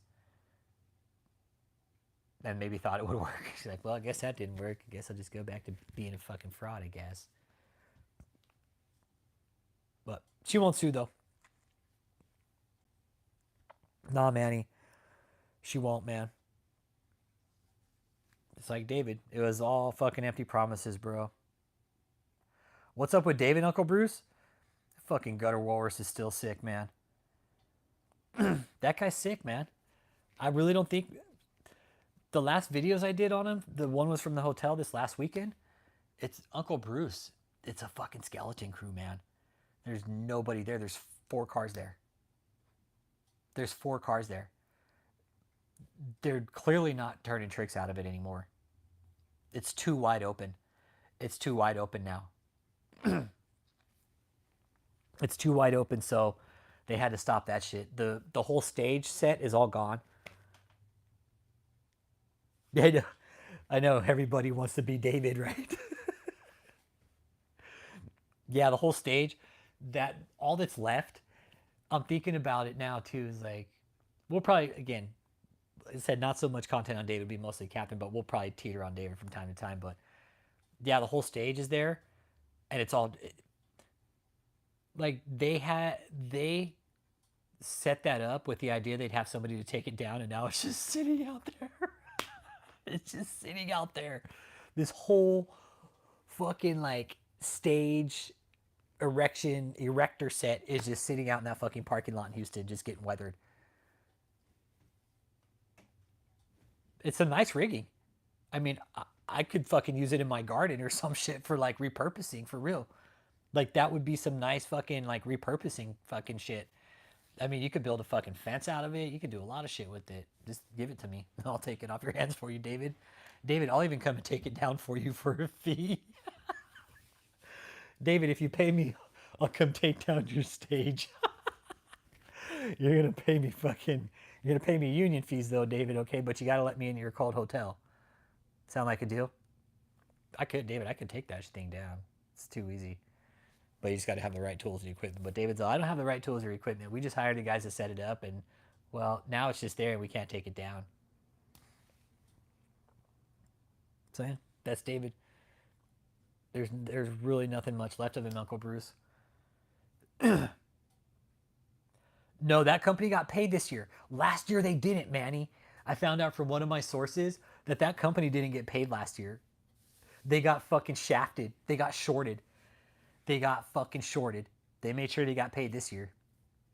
And maybe thought it would work. She's like, well, I guess that didn't work. I guess I'll just go back to being a fucking fraud, I guess. But she won't sue, though. Nah, Manny. She won't, man. It's like David. It was all fucking empty promises, bro. What's up with David, Uncle Bruce? Fucking gutter walrus is still sick, man. That guy's sick, man. I really don't think... The last videos I did on him, the one was from the hotel this last weekend. It's Uncle Bruce. It's a fucking skeleton crew, man. There's nobody there. There's 4 cars there. There's 4 cars there. They're clearly not turning tricks out of it anymore. It's too wide open. It's too wide open now. It's too wide open, so they had to stop that shit. The whole stage set is all gone. Yeah, I know everybody wants to be David, right? Yeah, the whole stage, that all that's left, I'm thinking about it now too, is like, we'll probably, again, I said not so much content on David, be mostly Kathryn, but we'll probably teeter on David from time to time. But yeah, the whole stage is there, and it's all, like, they set that up with the idea they'd have somebody to take it down, and now it's just sitting out there. It's just sitting out there. This whole fucking like stage erector set is just sitting out in that fucking parking lot in Houston, just getting weathered. It's some nice rigging. I mean, I could fucking use it in my garden or some shit for like repurposing for real. Like that would be some nice fucking like repurposing fucking shit. I mean, you could build a fucking fence out of it. You could do a lot of shit with it. Just give it to me. I'll take it off your hands for you, David. David, I'll even come and take it down for you for a fee. David, if you pay me, I'll come take down your stage. You're going to pay me you're going to pay me union fees though, David, okay? But you got to let me in your cold hotel. Sound like a deal? David, I could take that thing down. It's too easy. But you just got to have the right tools and equipment. But David's I don't have the right tools or equipment. We just hired the guys to set it up, and well, now it's just there and we can't take it down. So yeah, that's David. There's really nothing much left of him, Uncle Bruce. No, that company got paid this year. Last year they didn't, Manny. I found out from one of my sources that company didn't get paid last year. They got fucking shafted. They got shorted. They got fucking shorted. They made sure they got paid this year.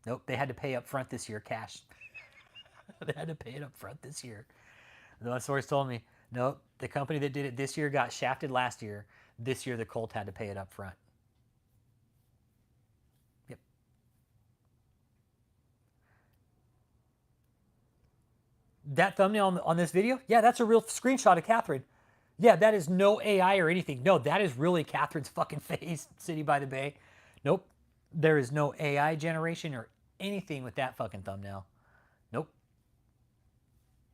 Nope, they had to pay up front this year, cash. They had to pay it up front this year. The source told me, nope, the company that did it this year got shafted last year. This year, the cult had to pay it up front. Yep. That thumbnail on this video, yeah, that's a real screenshot of Kathryn. Yeah, that is no AI or anything. No, that is really Kathryn's fucking face, City by the Bay. Nope. There is no AI generation or anything with that fucking thumbnail. Nope.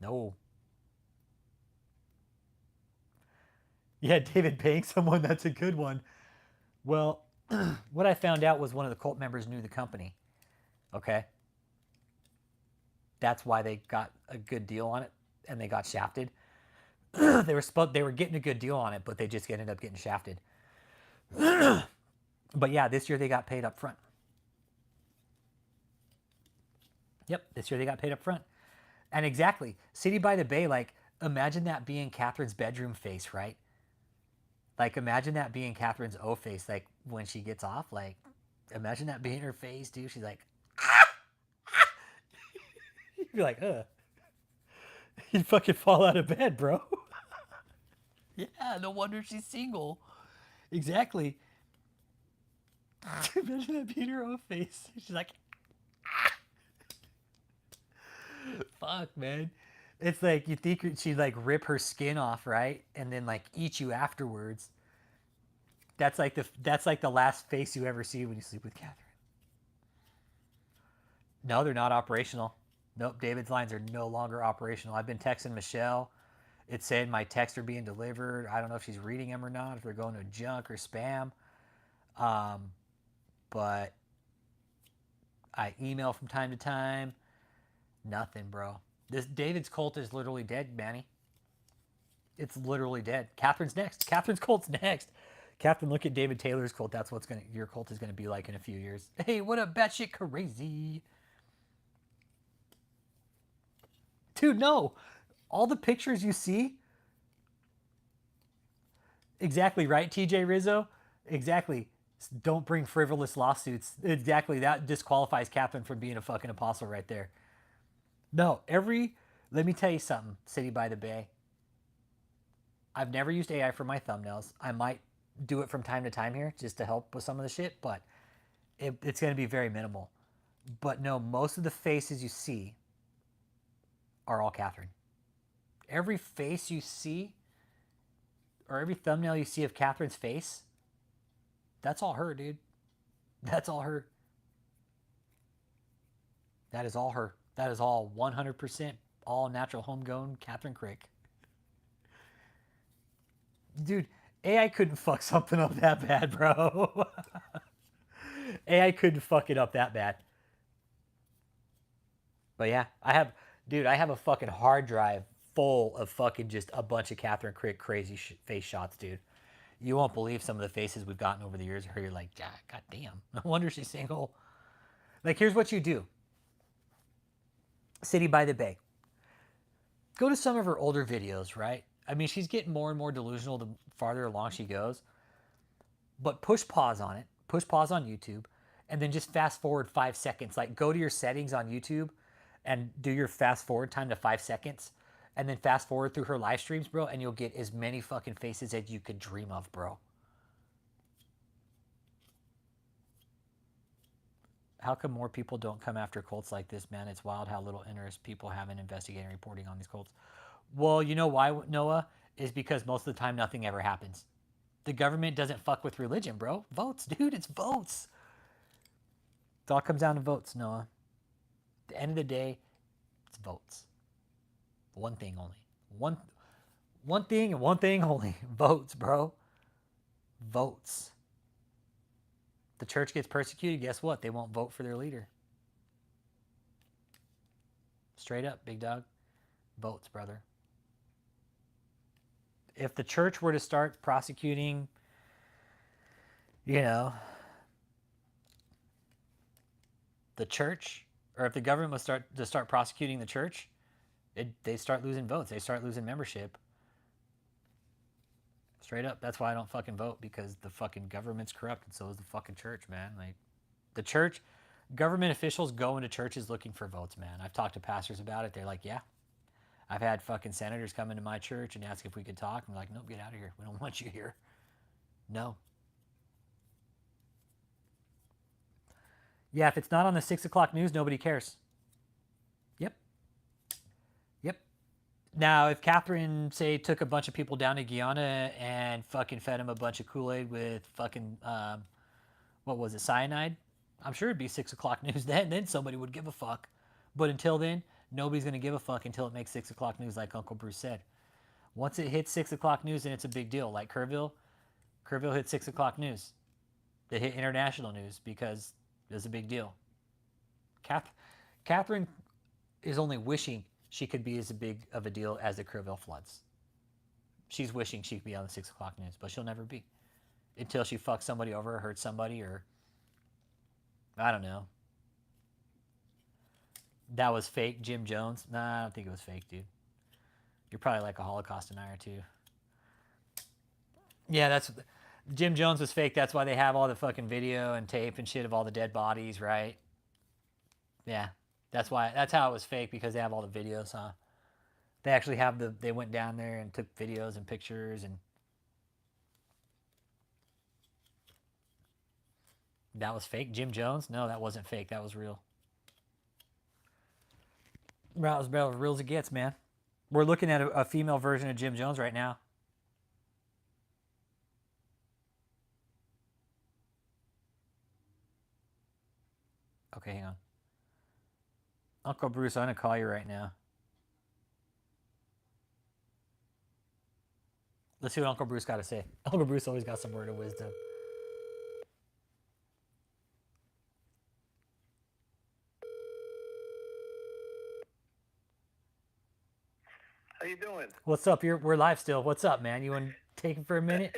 No. Yeah, David paying someone, that's a good one. Well, what I found out was one of the cult members knew the company. Okay. That's why they got a good deal on it and they got shafted. They were getting a good deal on it, but they just ended up getting shafted. But yeah, this year they got paid up front. Yep, this year they got paid up front. And exactly, City by the Bay, like, imagine that being Kathryn's bedroom face, right? Like, imagine that being Kathryn's O face, like, when she gets off. Like, imagine that being her face, dude. She's like, you'd be like, you'd fucking fall out of bed, bro. Yeah, no wonder she's single. Exactly. Imagine that being her O face. She's like, fuck, man. It's like you think she'd like rip her skin off, right? And then like eat you afterwards. That's like the last face you ever see when you sleep with Kathryn. No, they're not operational. Nope, David's lines are no longer operational. I've been texting Michelle. It's saying my texts are being delivered. I don't know if she's reading them or not, if they're going to junk or spam. But I email from time to time. Nothing, bro. This David's cult is literally dead, Manny. It's literally dead. Kathryn's next. Kathryn's cult's next. Kathryn, look at David Taylor's cult. That's what's your cult is gonna be like in a few years. Hey, what up, batshit crazy? Dude, no. All the pictures you see. Exactly, right, TJ Rizzo? Exactly. Don't bring frivolous lawsuits. Exactly. That disqualifies Kathryn from being a fucking apostle right there. No, let me tell you something, City by the Bay. I've never used AI for my thumbnails. I might do it from time to time here just to help with some of the shit, but it's going to be very minimal. But no, most of the faces you see are all Kathryn. Every face you see, or every thumbnail you see of Kathryn's face, that's all her, dude. That's all her. That is all her. That is all 100% all natural homegrown Kathryn Krick. Dude, AI couldn't fuck something up that bad, bro. AI couldn't fuck it up that bad. But yeah, I have a fucking hard drive full of fucking just a bunch of Kathryn Krick crazy face shots, dude. You won't believe some of the faces we've gotten over the years where you're like, God damn, no wonder she's single. Like, here's what you do. City by the Bay. Go to some of her older videos, right? I mean, she's getting more and more delusional the farther along she goes. But push pause on it. Push pause on YouTube. And then just fast forward 5 seconds. Like, go to your settings on YouTube and do your fast forward time to 5 seconds. And then fast forward through her live streams, bro. And you'll get as many fucking faces as you could dream of, bro. How come more people don't come after cults like this, man? It's wild how little interest people have in investigating and reporting on these cults. Well, you know why, Noah? Is because most of the time nothing ever happens. The government doesn't fuck with religion, bro. Votes, dude. It's votes. It all comes down to votes, Noah. At the end of the day, it's votes. One thing only. One thing and one thing only. Votes, bro. Votes. The church gets persecuted, guess what? They won't vote for their leader. Straight up, big dog. Votes, brother. If the church were to start prosecuting, the church, or if the government was start prosecuting the church, they start losing votes. They start losing membership. Straight up. That's why I don't fucking vote, because the fucking government's corrupt, and so is the fucking church, man. Like, the church, government officials go into churches looking for votes, man. I've talked to pastors about it. They're like, yeah. I've had fucking senators come into my church and ask if we could talk. I'm like, nope, get out of here. We don't want you here. No. Yeah, if it's not on the 6 o'clock news, nobody cares. Yep. Yep. Now, if Kathryn, say, took a bunch of people down to Guyana and fucking fed them a bunch of Kool-Aid with fucking, what was it, cyanide? I'm sure it'd be 6 o'clock news then. Then somebody would give a fuck. But until then, nobody's going to give a fuck until it makes 6 o'clock news, like Uncle Bruce said. Once it hits 6 o'clock news, then it's a big deal. Like Kerrville hit 6 o'clock news. They hit international news because it was a big deal. Kathryn is only wishing she could be as big of a deal as the Kerrville floods. She's wishing she could be on the 6 o'clock news, but she'll never be. Until she fucks somebody over or hurts somebody or... I don't know. That was fake, Jim Jones? Nah, I don't think it was fake, dude. You're probably like a Holocaust denier, too. Yeah, that's... Jim Jones was fake. That's why they have all the fucking video and tape and shit of all the dead bodies, right? Yeah. That's how it was fake, because they have all the videos, huh? They actually have they went down there and took videos and pictures and... That was fake? Jim Jones? No, that wasn't fake. That was real. That was about as real as it gets, man. We're looking at a female version of Jim Jones right now. Okay, hang on. Uncle Bruce, I'm going to call you right now. Let's see what Uncle Bruce got to say. Uncle Bruce always got some word of wisdom. How you doing? What's up? We're live still. What's up, man? You want to take it for a minute?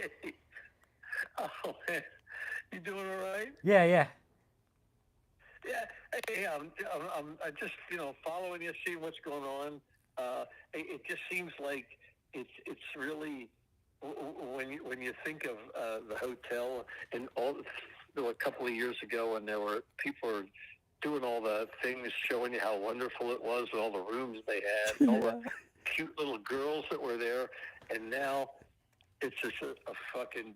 Oh, man. You doing all right? Yeah. Yeah. Hey, I'm just following you, seeing what's going on. It just seems like it's really when you think of the hotel and all. There were a couple of years ago, and there were people doing all the things, showing you how wonderful it was, and all the rooms they had, and all the cute little girls that were there, and now it's just a fucking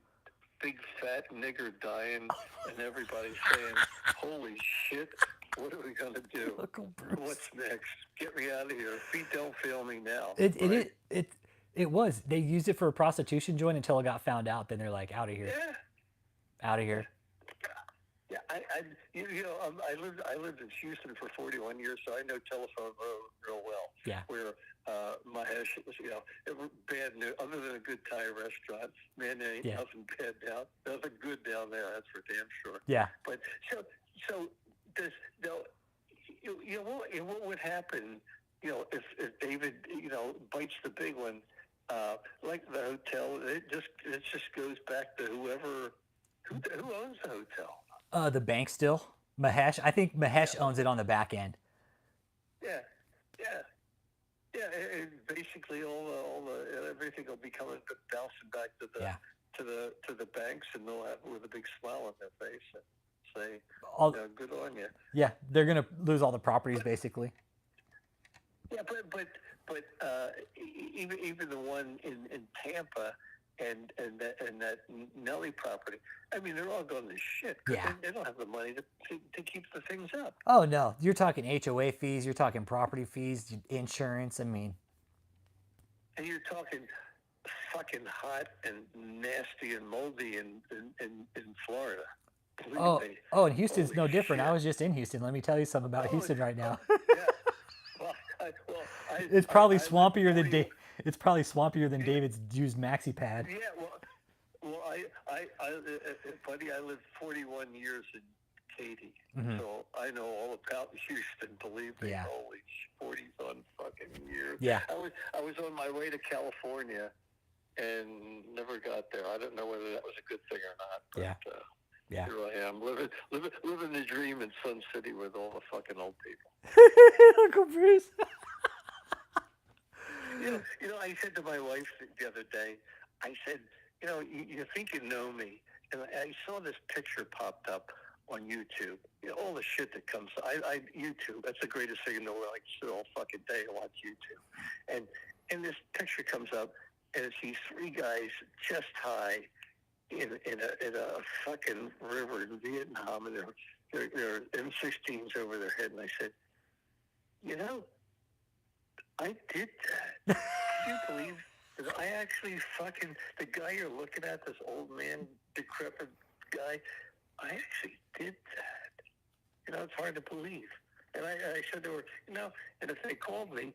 big fat nigger dying, and everybody's saying, "Holy shit, what are we gonna do? What's next? Get me out of here! Feet don't fail me now." It was. They used it for a prostitution joint until it got found out. Then they're like, out of here. Yeah. Out of here. Yeah, I lived in Houston for 41 years, so I know Telephone Road real well. Yeah. Where Mahesh was, bad news. Other than a good Thai restaurant, man, there ain't nothing bad down. Nothing good down there. That's for damn sure. Yeah. But so does what would happen? If David bites the big one, like the hotel, it just goes back to whoever. Who owns the hotel? The bank still. Mahesh. I think Mahesh owns it on the back end. Yeah. Basically, all the everything will be bouncing back to the banks, and they'll have with a big smile on their face and say, "Good on you." Yeah, they're gonna lose all the properties basically. Yeah, but even the one in Tampa. And that Nelly property. I mean, they're all going to shit. Yeah. They don't have the money to keep the things up. Oh no, you're talking HOA fees. You're talking property fees, insurance. I mean, and you're talking fucking hot and nasty and moldy in Florida. And Houston's no different. Shit. I was just in Houston. Let me tell you something about Houston right now. Yeah. It's probably swampier than It's probably swampier than David's used maxi pad. Yeah, well, buddy, I lived 41 years in Katy, so I know all about Houston. Believe me, holy 40-some fucking years. Yeah, I was on my way to California and never got there. I don't know whether that was a good thing or not. But, here I am living the dream in Sun City with all the fucking old people. Uncle Bruce. I said to my wife the other day, I said, you think you know me. And I saw this picture popped up on YouTube. All the shit that comes. YouTube, that's the greatest thing in the world. I can sit all fucking day. I watch YouTube. And this picture comes up, and it's these three guys chest high in a fucking river in Vietnam, and they're M16s over their head. And I said, I did that. Can you believe that I actually fucking, the guy you're looking at, this old man, decrepit guy, I actually did that. It's hard to believe. And I said to her, and if they called me,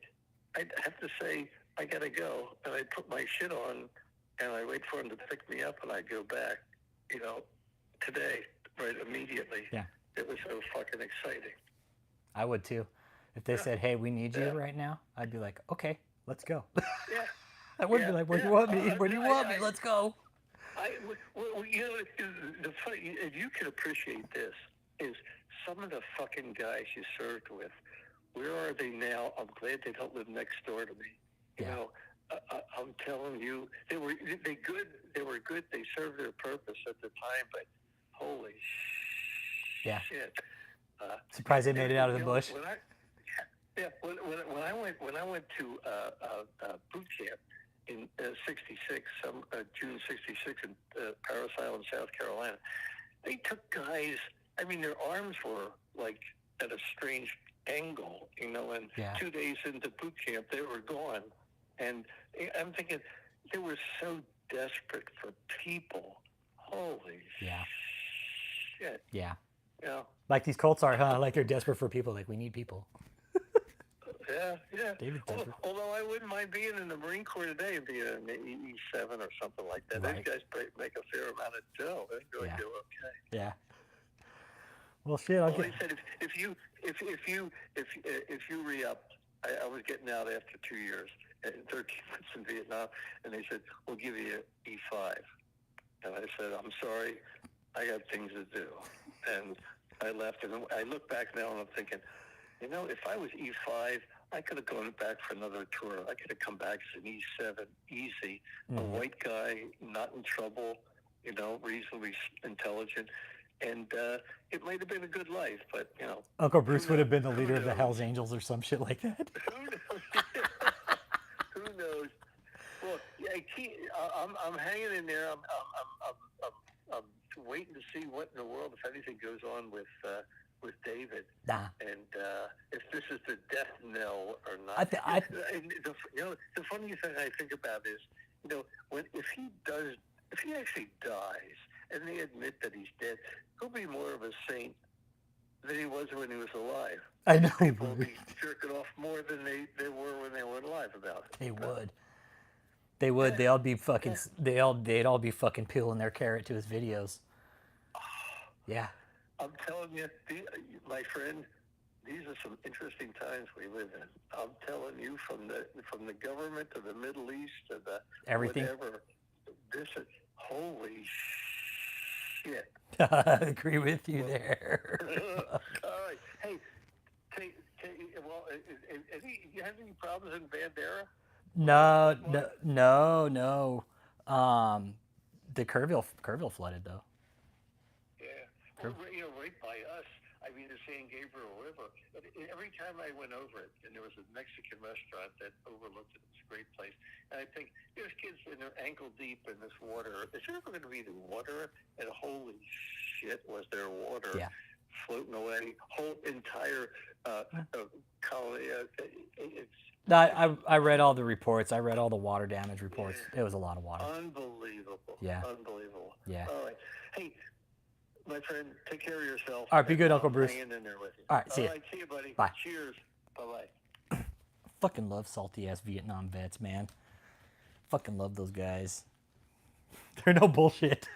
I'd have to say, I got to go. And I'd put my shit on, and I'd wait for him to pick me up, and I'd go back, today, right, immediately. Yeah. It was so fucking exciting. I would too. If they said, hey, we need you right now, I'd be like, okay, let's go. Yeah. I would be like, where do you want me? Where do you want me? Let's go. The funny, if you can appreciate this, is some of the fucking guys you served with, where are they now? I'm glad they don't live next door to me. I'm telling you, they were good. They were good. They served their purpose at the time, but holy shit! Surprised they made it out of the bush. When I went to boot camp in '66, June '66 in Parris Island, South Carolina, they took guys. I mean, their arms were like at a strange angle, and 2 days into boot camp, they were gone. And I'm thinking, they were so desperate for people. Holy shit. Yeah. Yeah. Like these cults are, huh? Like they're desperate for people. Like, we need people. Yeah. David's desperate. Although I wouldn't mind being in the Marine Corps today and being in the E7 or something like that. Right. Those guys make a fair amount of dough. They really do okay. Yeah. Well, shit. They said if you re-up, I was getting out after 2 years and 13 months in Vietnam, and they said, we'll give you E5. And I said, I'm sorry, I got things to do. And I left, and I look back now and I'm thinking, if I was E5, I could have gone back for another tour. I could have come back as an E7, easy, a white guy, not in trouble, reasonably intelligent. And it might have been a good life, but, Uncle Bruce would have been the leader of the Hells Angels or some shit like that. Who knows? Who knows? Well, I'm hanging in there. I'm waiting to see what in the world, if anything, goes on with David. Nah. And if this is the death knell or not. The funny thing I think about is, if he actually dies and they admit that he's dead, he'll be more of a saint than he was when he was alive. I know. People will be jerking off more than they were when they were alive about it. They would. They would. They'd all be fucking. They'd all be fucking peeling their carrot to his videos. Yeah. I'm telling you, my friend, these are some interesting times we live in. I'm telling you, from the government to the Middle East to the everything. Whatever, this is holy shit. I agree with you there. All right. Hey, you have any problems in Bandera? No. The Kerrville flooded though. Yeah. Well, right by us. I mean, the San Gabriel River. Every time I went over it, and there was a Mexican restaurant that overlooked it. It was a great place. And I think there's kids in their ankle deep in this water. Is there ever going to be the water? And holy shit, was there water floating away? Whole entire colony. I read all the reports. I read all the water damage reports. It was a lot of water. Unbelievable. Yeah. Unbelievable. Yeah. All right. Hey, my friend, take care of yourself. All right, be good, Uncle Bruce. Hanging in there with you. All right, see ya. All right, see you, buddy. Bye. Cheers. Bye-bye. Fucking love salty ass Vietnam vets, man. Fucking love those guys. They're no bullshit.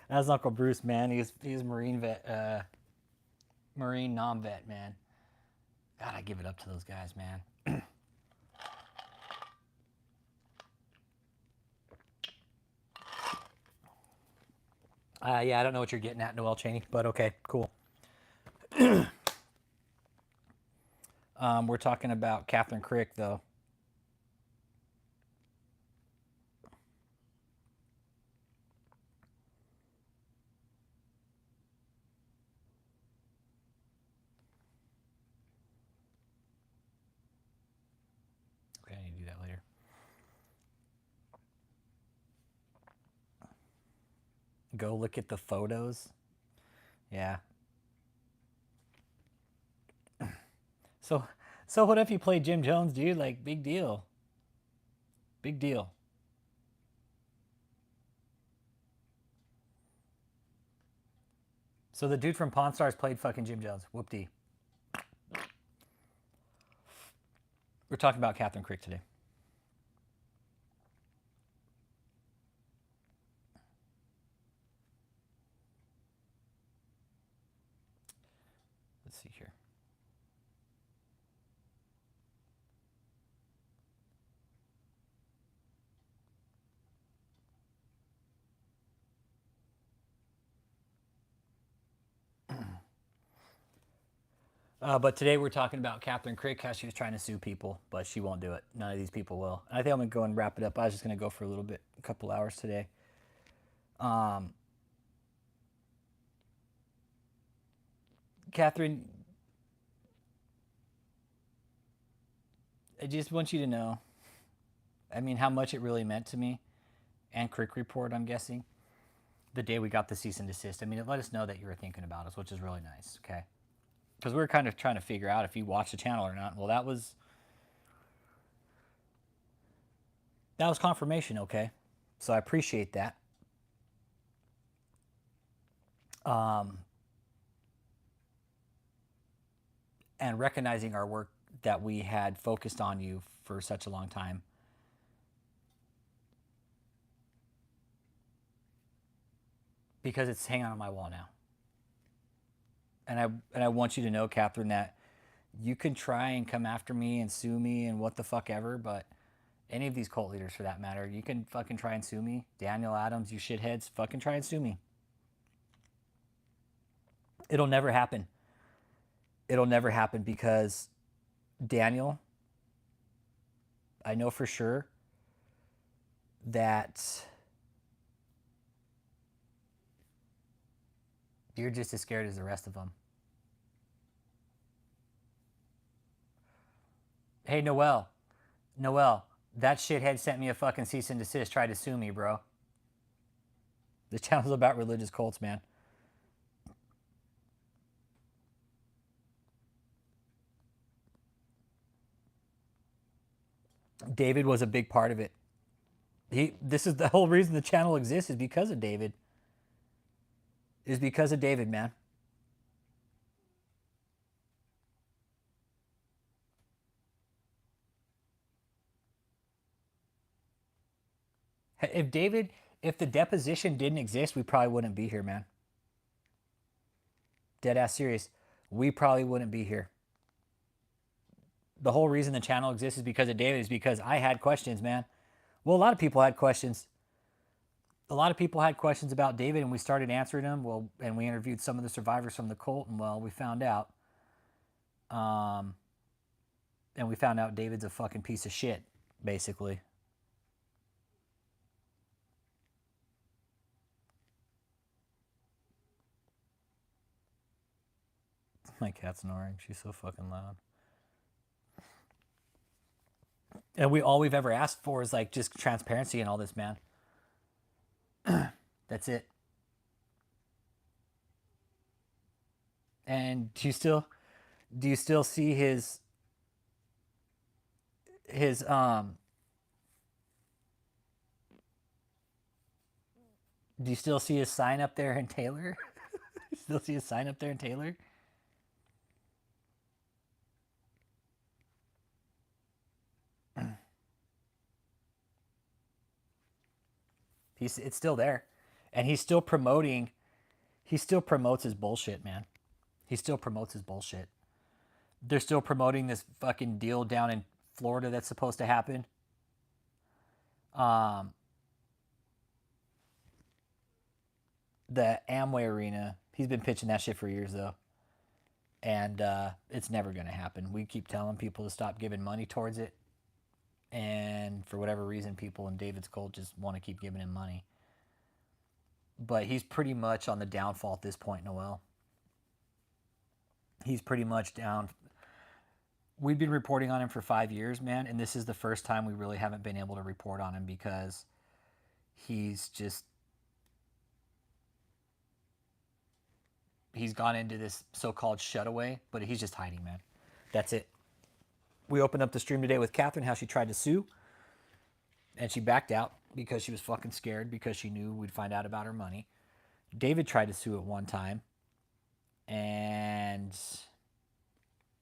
That's Uncle Bruce, man. He's Marine vet, Marine non-vet, man. God, I give it up to those guys, man. Yeah, I don't know what you're getting at, Noel Chaney, but okay, cool. We're talking about Kathryn Krick, though. Go look at the photos. Yeah. So, so what if you play Jim Jones, dude? Like, big deal. Big deal. So the dude from Pawn Stars played fucking Jim Jones. Whoop-dee. We're talking about Kathryn Krick today. Let's see here. But today we're talking about Kathryn Krick, how she was trying to sue people, but she won't do it. None of these people will. And I think I'm going to go and wrap it up. I was just going to go for a little bit, a couple hours today. Kathryn, I just want you to know, I mean, how much it really meant to me, and Krick Report, I'm guessing, the day we got the cease and desist. I mean, it let us know that you were thinking about us, which is really nice, okay? Because we were kind of trying to figure out if you watched the channel or not. Well, that was confirmation, okay? So I appreciate that. And recognizing our work that we had focused on you for such a long time. Because it's hanging on my wall now. And I want you to know, Kathryn, that you can try and come after me and sue me and what the fuck ever, but any of these cult leaders for that matter, you can fucking try and sue me. Daniel Adams, you shitheads, fucking try and sue me. It'll never happen. It'll never happen because Daniel, I know for sure that you're just as scared as the rest of them. Hey, Noel, that shithead sent me a fucking cease and desist, tried to sue me, bro. The channel's about religious cults, man. David was a big part of it. This is the whole reason the channel exists, is because of David. Is because of David, man. If the deposition didn't exist, we probably wouldn't be here, man. Dead ass serious. We probably wouldn't be here. The whole reason the channel exists is because of David, is because I had questions, man. Well, a lot of people had questions. A lot of people had questions about David, and we started answering them. Well, and we interviewed some of the survivors from the cult, and well, we found out. And we found out David's a fucking piece of shit, basically. My cat's snoring. She's so fucking loud. And all we've ever asked for is like just transparency and all this, man. That's it. And do you still see his do you still see his sign up there in Taylor? You still see his sign up there in Taylor? It's still there. And he still promotes his bullshit, man. He still promotes his bullshit. They're still promoting this fucking deal down in Florida that's supposed to happen. The Amway Arena. He's been pitching that shit for years, though. And it's never going to happen. We keep telling people to stop giving money towards it. And for whatever reason, people in David's cult just want to keep giving him money. But he's pretty much on the downfall at this point, Noel. He's pretty much down. We've been reporting on him for 5 years, man, and this is the first time we really haven't been able to report on him because he's just he's gone into this so-called shutaway, but he's just hiding, man. That's it. We opened up the stream today with Kathryn, how she tried to sue, and she backed out because she was fucking scared because she knew we'd find out about her money. David tried to sue at one time, and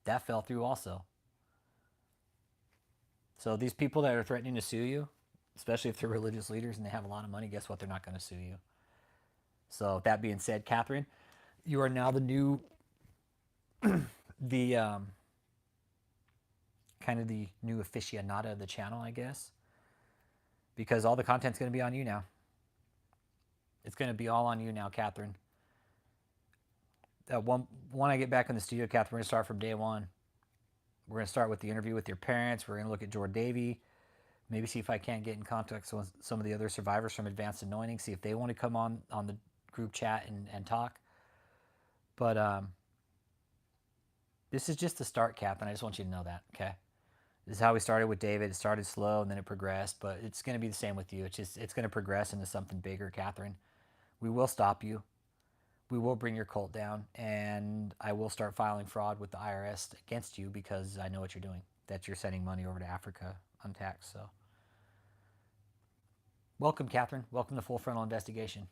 that fell through also. So these people that are threatening to sue you, especially if they're religious leaders and they have a lot of money, guess what? They're not going to sue you. So that being said, Kathryn, you are now the new, the kind of the new aficionada of the channel, I guess, because all the content's going to be on you now. It's going to be all on you now, Kathryn. When I get back in the studio, Kathryn, we're going to start from day one. We're going to start with the interview with your parents. We're going to look at Jordan Davey. Maybe see if I can't get in contact with some of the other survivors from Advanced Anointing, see if they want to come on the group chat and talk. But this is just the start, Kathryn. I just want you to know that, okay? This is how we started with David. It started slow and then it progressed, but it's going to be the same with you. It's going to progress into something bigger, Kathryn. We will stop you. We will bring your cult down, and I will start filing fraud with the IRS against you because I know what you're doing, that you're sending money over to Africa untaxed. So welcome, Kathryn. Welcome to Full Frontal Investigation.